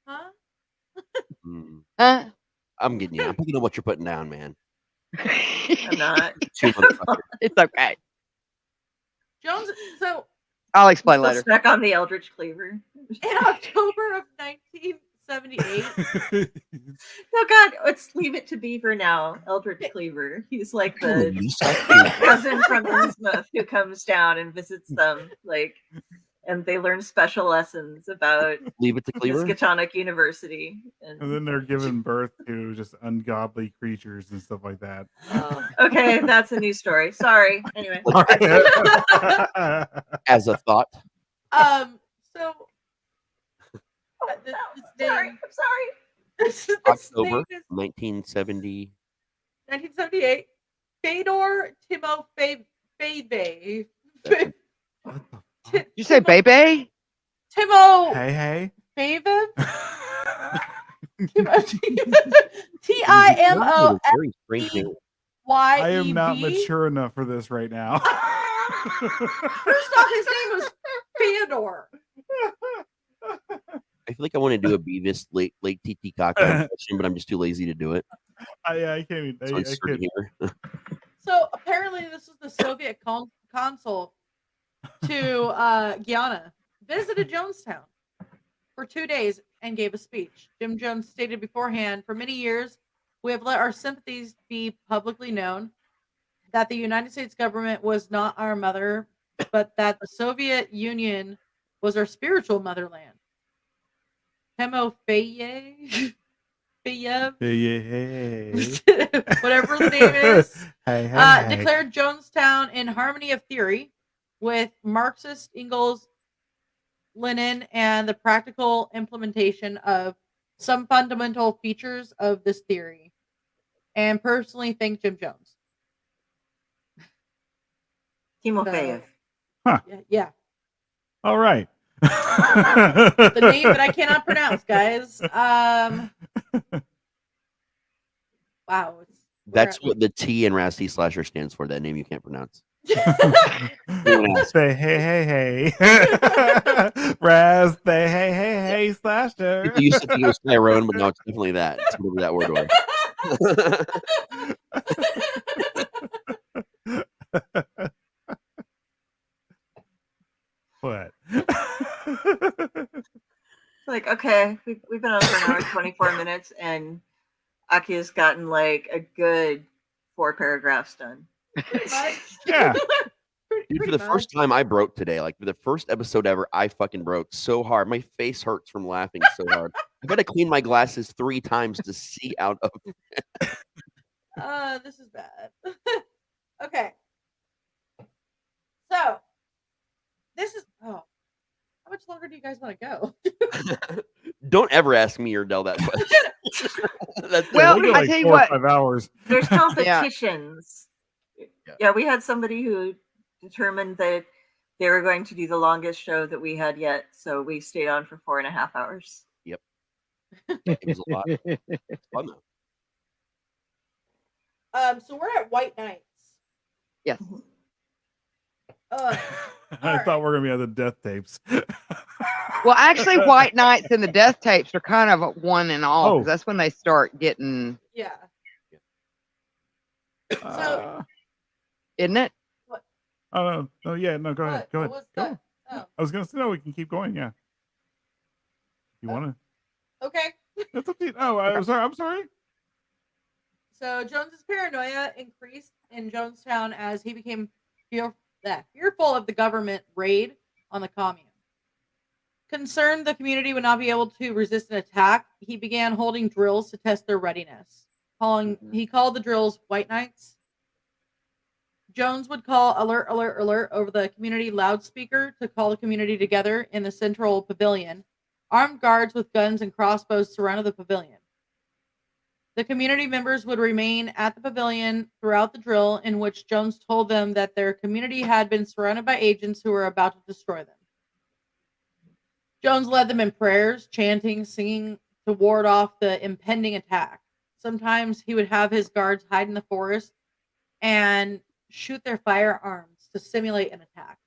Huh? Huh? I'm getting you. I'm picking up what you're putting down, man. I'm not. It's okay. Jones. So I'll I'm explain still later. stuck on the Eldritch Cleaver. in October of 1978, No, God, let's leave it to Beaver now. Eldritch Cleaver. He's like the You suck, dude. cousin from Innsmouth who comes down and visits them, like, and they learn special lessons about Leave it to Cleaver. Miskatonic University. And then they're giving birth to just ungodly creatures and stuff like that. Okay, that's a new story. Sorry. Anyway. As a thought. So this Sorry, name, I'm sorry. this October name is 1970. 1978. Fedor Timofeyev. Did you say baby? Timo Hey. Feyev? That's Timo a very strange name. I am not Yeb. mature enough for this right now. First off, his name was Theodore. I feel like I want to do a Beavis late Titicaca impression, but I'm just too lazy to do it. I can't even. So I insert can't. here. So apparently, this was the Soviet consul to Guyana, visited Jonestown for 2 days and gave a speech. Jim Jones stated beforehand, for many years, we have let our sympathies be publicly known that the United States government was not our mother, but that the Soviet Union was our spiritual motherland. Timofeyev, whatever the name is, declared Jonestown in harmony of theory with Marxist Engels, Lenin, and the practical implementation of some fundamental features of this theory. And personally thank Jim Jones. Timofeyev. Yeah. All right. The name that I cannot pronounce, guys. Wow. That's what the T in Rasty Slasher stands for. That name you can't pronounce. Say hey. Raz, say hey, Slasher. People used to think it was Tyrone, but now it's definitely that. It's whatever that word was. What? Like, okay, we've been on for an hour, 24 minutes, and Aki has gotten like a good 4 paragraphs done. Yeah. Dude, for the first time I broke today, like for the first episode ever, I fucking broke so hard. My face hurts from laughing so hard. I've got to clean my glasses 3 times to see out of. This is bad. Okay. So, this is. Oh, how much longer do you guys want to go? Don't ever ask me or Del that question. Well, we get I tell you 4 or what. 5 hours. There's competitions. Yeah, we had somebody who determined that they were going to do the longest show that we had yet, so we stayed on for 4.5 hours. Yep. It was a lot. It's fun though. So we're at White Nights. Yes. I right. thought we were gonna be on the death tapes. Well, actually, White Nights and the Death Tapes are kind of one and all, 'cause Oh. that's when they start getting, Yeah. So, isn't it? Oh yeah, no, go ahead. what was Go. that? Oh, I was gonna say no, we can keep going, yeah. You wanna? okay. That's up to you. Oh, I'm sorry. So Jones's paranoia increased in Jonestown as he became fearful of the government raid on the commune. Concerned the community would not be able to resist an attack, he began holding drills to test their readiness. He called the drills White Nights. Jones would call alert, alert, alert over the community loudspeaker to call the community together in the central pavilion. Armed guards with guns and crossbows surrounded the pavilion. The community members would remain at the pavilion throughout the drill, in which Jones told them that their community had been surrounded by agents who were about to destroy them. Jones led them in prayers, chanting, singing to ward off the impending attack. Sometimes he would have his guards hide in the forest and shoot their firearms to simulate an attack.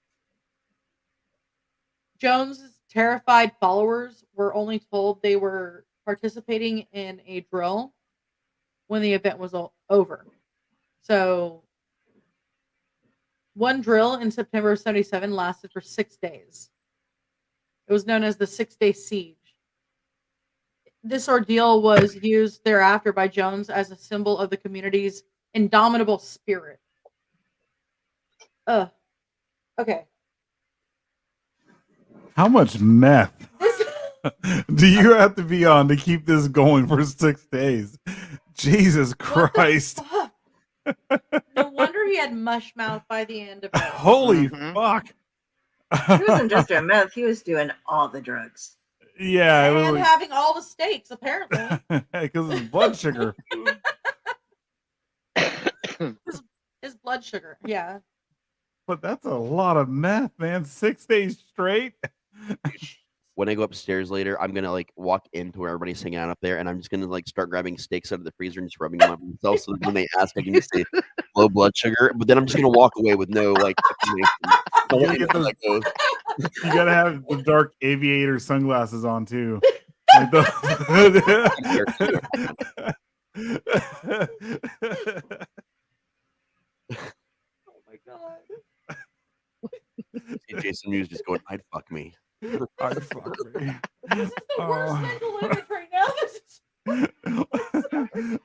Jones's terrified followers were only told they were participating in a drill when the event was over. So, one drill in September of 77 lasted for 6 days. It was known as the 6-day siege. This ordeal was used thereafter by Jones as a symbol of the community's indomitable spirit. Okay. How much meth do you have to be on to keep this going for 6 days? Jesus Christ. No wonder he had mush mouth by the end of it. Holy fuck. He wasn't just doing meth, he was doing all the drugs. Yeah. And having all the steaks, apparently. Because his blood sugar. his blood sugar, yeah. But that's a lot of meth, man. 6 days straight. When I go upstairs later, I'm gonna like walk into where everybody's hanging out up there, and I'm just gonna like start grabbing steaks out of the freezer and just rubbing them on myself. So that when they ask, I can just say low blood sugar. But then I'm just gonna walk away with no like. You gotta have the dark aviator sunglasses on too. Like Oh my god. Jason Mewes just going, I'd fuck me. I'd fuck me. This is the worst mental image right now.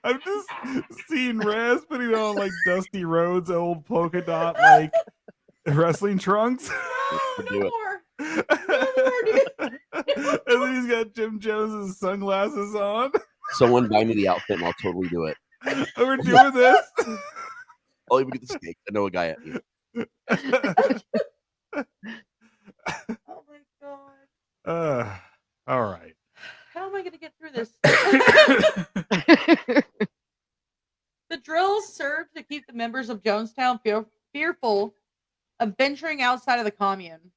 I'm just seeing Raz putting on like Dusty Rhodes old polka dot like wrestling trunks. No more. No more, dude. And then he's got Jim Jones's sunglasses on. Someone buy me the outfit and I'll totally do it. We're doing this. I'll even get the steak. I know a guy at you. Oh my god. All right. How am I going to get through this? The drills served to keep the members of Jonestown fearful of venturing outside of the commune.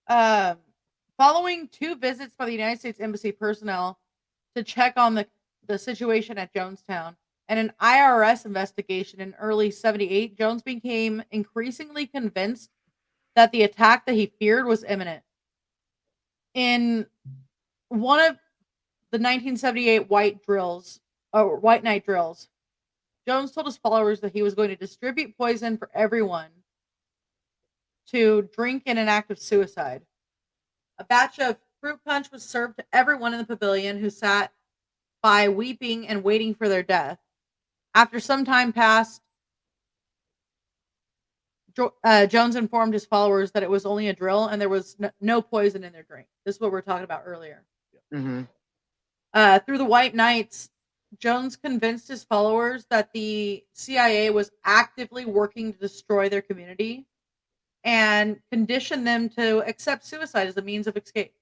Following 2 visits by the United States Embassy personnel to check on the situation at Jonestown and an IRS investigation in early 78, Jones became increasingly convinced that the attack that he feared was imminent. In one of the 1978 White Night drills, Jones told his followers that he was going to distribute poison for everyone to drink in an act of suicide. A batch of fruit punch was served to everyone in the pavilion who sat by weeping and waiting for their death. After some time passed, Jones informed his followers that it was only a drill and there was no poison in their drink. This is what we were talking about earlier. Mm-hmm. Through the White Nights, Jones convinced his followers that the CIA was actively working to destroy their community and conditioned them to accept suicide as a means of escape.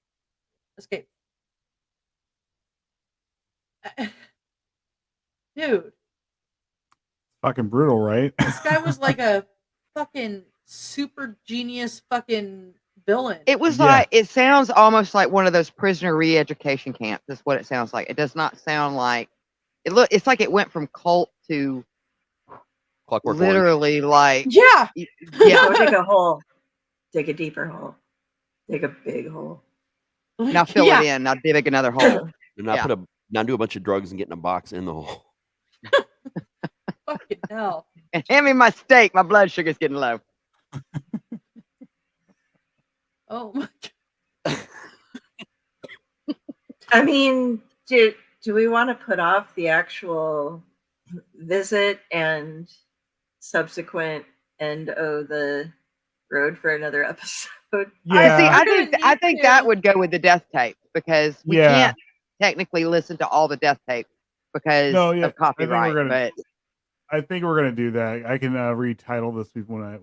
Dude. Fucking brutal, right? This guy was like a fucking super genius fucking villain. It was like, it sounds almost like one of those prisoner re-education camps. That's what it sounds like. It does not sound like it's like it went from cult to Clockwork literally like yeah. Go take a hole, dig a deeper hole, dig a big hole. Now fill it in. Now dig another hole. And now do a bunch of drugs and get in a box in the hole. Fucking hell. And hand me my steak. My blood sugar's getting low. Oh my god. I mean, do we want to put off the actual visit and subsequent end of the road for another episode? Yeah. I think that would go with the death tape because we can't technically listen to all the death tape because of copyright. I think we're gonna do that. I can retitle this when I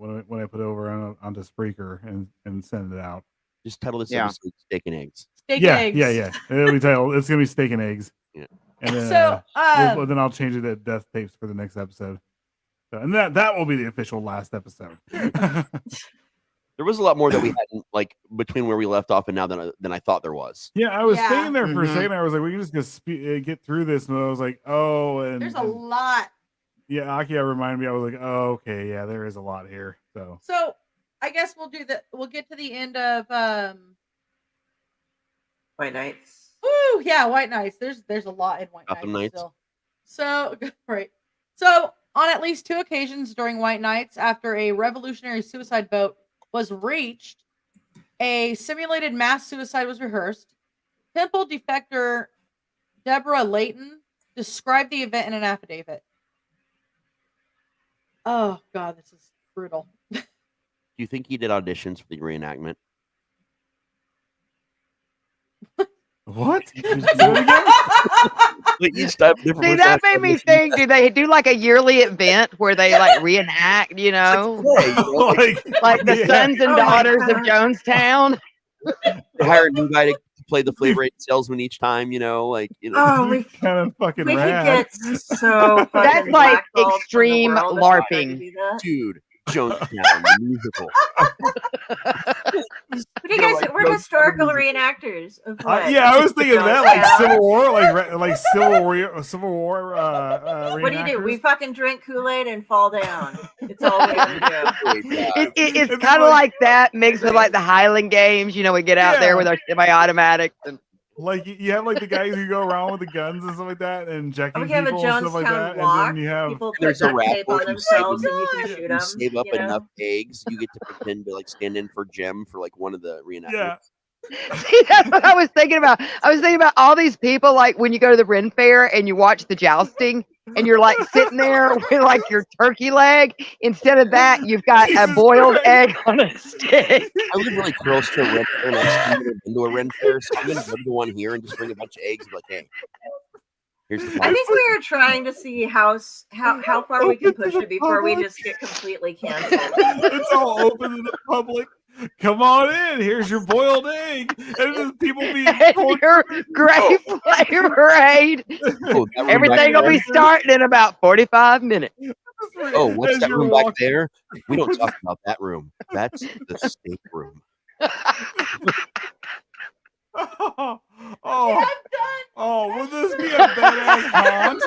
put it over onto Spreaker and send it out. Just title this episode "Steak and Eggs." Steak and eggs. Yeah. It'll be titled. It's gonna be Steak and Eggs. Yeah. And then, so then I'll change it to Death Tapes for the next episode. So, and that will be the official last episode. There was a lot more that we had like between where we left off and now than I thought there was. Yeah, I was thinking there for a second. I was like, we can just get through this, and I was like, oh, and there's a lot. Yeah, Akia reminded me. I was like, oh, okay, yeah, there is a lot here. So I guess we'll do that. We'll get to the end of White Nights. Woo, yeah, White Nights. There's a lot in White Gotham Nights Knights. still. So right. So on at least 2 occasions during White Nights, after a revolutionary suicide boat was reached, a simulated mass suicide was rehearsed. Temple defector Deborah Layton described the event in an affidavit. Oh God, this is brutal. Do you think he did auditions for the reenactment? What? Like each time, different See, person that has made me auditions. think, do they do like a yearly event where they like reenact, you know? Like the sons and Oh my daughters of God. Jonestown? They hire a new guy to play the Flavor Aid salesman each time, you know, like Oh, we kind of fucking we could rad. get so That's fucking like blackballed from the extreme world if we tried to LARPing. do that. dude, Jonestown, the musical. What do you guys? We're historical reenactors of what? Yeah, I was thinking of that, like Jonestown? Civil War, like Civil War. What do you do? We reenactors. fucking drink Kool-Aid and fall down. It's all we're gonna do. It's And kind of then, like that mixed with like the Highland games. You know, we get out there Yeah. with our semi-automatics and Like you have like the guys who go around with the guns and stuff like that, and injecting We have a people and stuff like that, Jonestown walk. and then you have People put There's a duct tape raffle. on If you themselves save and you can shoot you them. save up you know? enough eggs, you get to pretend to like stand in for Jim for like one of the reenactments. yeah. see, that's what I was thinking about. I was thinking about all these people, like when you go to the Ren Fair and you watch the jousting, and you're like sitting there with like your turkey leg. Instead of that, you've got a Jesus boiled Christ. egg on a stick. I live really close to a Ren Fair, and I've never been to a Ren Fair, so I'm gonna go to the one here and just bring a bunch of eggs and be like, hey, here's the I pie. think we are trying to see how far we can Open to push the it before we public. just get completely canceled. It's all open to the public. Come on in. Here's your boiled egg, and then people being And tortured. your great flavor aid. Oh, that room back Everything will there? be starting in about 45 minutes. Oh, what's As that you're room back walking- there? We don't talk about that room. That's the steak room. Oh, I'm done. oh, would this be a badass haunt?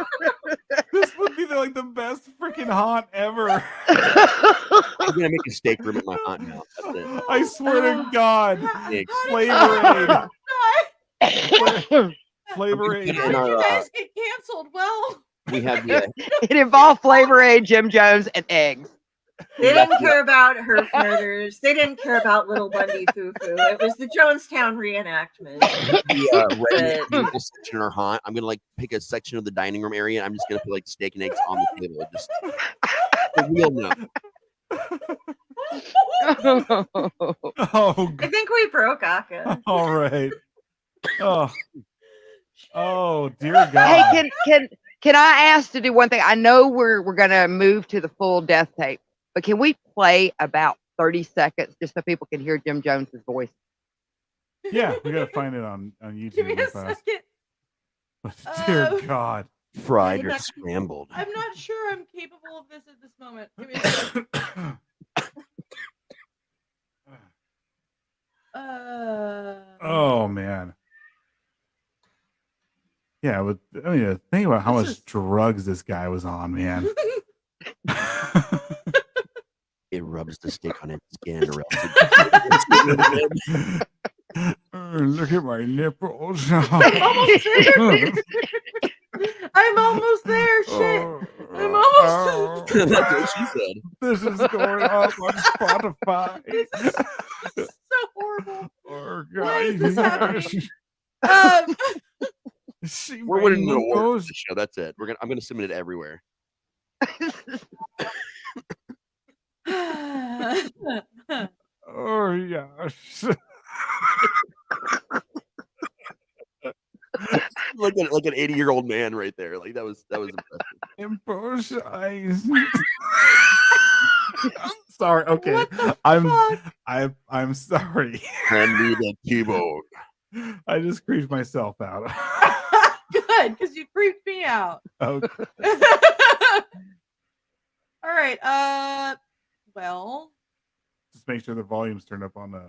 This would be like the best freaking haunt ever. I'm gonna make a steak room at my haunt now. That's it. I swear to God. Eggs. Flavor Aid. Flavor I'm Aid. gonna How In did our, you guys get canceled? Well, We have the It involved Flavor Aid, Jim Jones, and eggs. They didn't care about Herf murders. They didn't care about Little Bundy Foo Foo. It was the Jonestown reenactment. redneck table section in our haunt. I'm gonna like pick a section of the dining room area. I'm just gonna put like steak and eggs on the table. It just we'll know. Oh, I think we broke Aka. all right. Oh, dear God. Hey, can I ask to do one thing? I know we're gonna move to the full death tape, but can we play about 30 seconds just so people can hear Jim Jones's voice? Yeah, we gotta find it on YouTube. give me real a fast. second. Dear God. Fried or scrambled. I'm not sure I'm capable of this at this moment. Give me a second. Oh man. Yeah, but I mean, think about how This much is- drugs this guy was on, man. It rubs the steak on its skin, or else Look at my nipples. I'm almost there. Shit. I'm almost. That's what she said. This is going up on Spotify. This is so horrible. Oh, Why is God. this happening? See We're my winning an award for nipples? this show. That's it. I'm gonna submit it everywhere. Oh yes. Like an 80-year-old man right there. Like that was impressive. Impose eyes. Sorry. Okay. What the I'm fuck? I'm sorry. Hand me the keyboard. I just creeped myself out. Good, because you creeped me out. Okay. All right. Well, Just make sure the volume's turned up on the.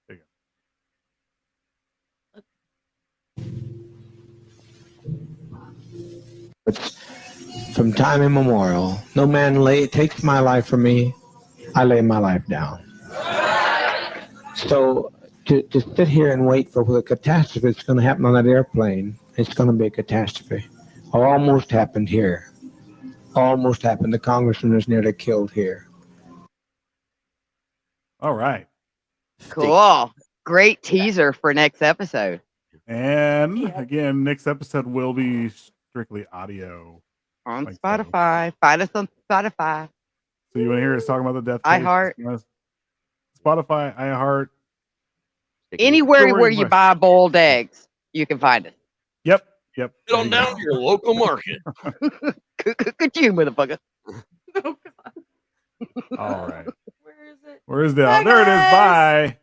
There you From time immemorial, no man takes my life from me. I lay my life down. So to sit here and wait for the catastrophe that's going to happen on that airplane, it's going to be a catastrophe. Almost happened here. Almost happened. The congressman was nearly killed here. All right. Cool. Great teaser for next episode. And again, next episode will be strictly audio On like Spotify. Find us on Spotify. So you want to hear us talking about the death case? iHeart. Spotify, iHeart. Anywhere where you buy boiled eggs, you can find it. Yep. Get on down to your local market. Could you, motherfucker? Oh, God. All right. Where is it? Where is the? Bye, There it is. guys. Bye.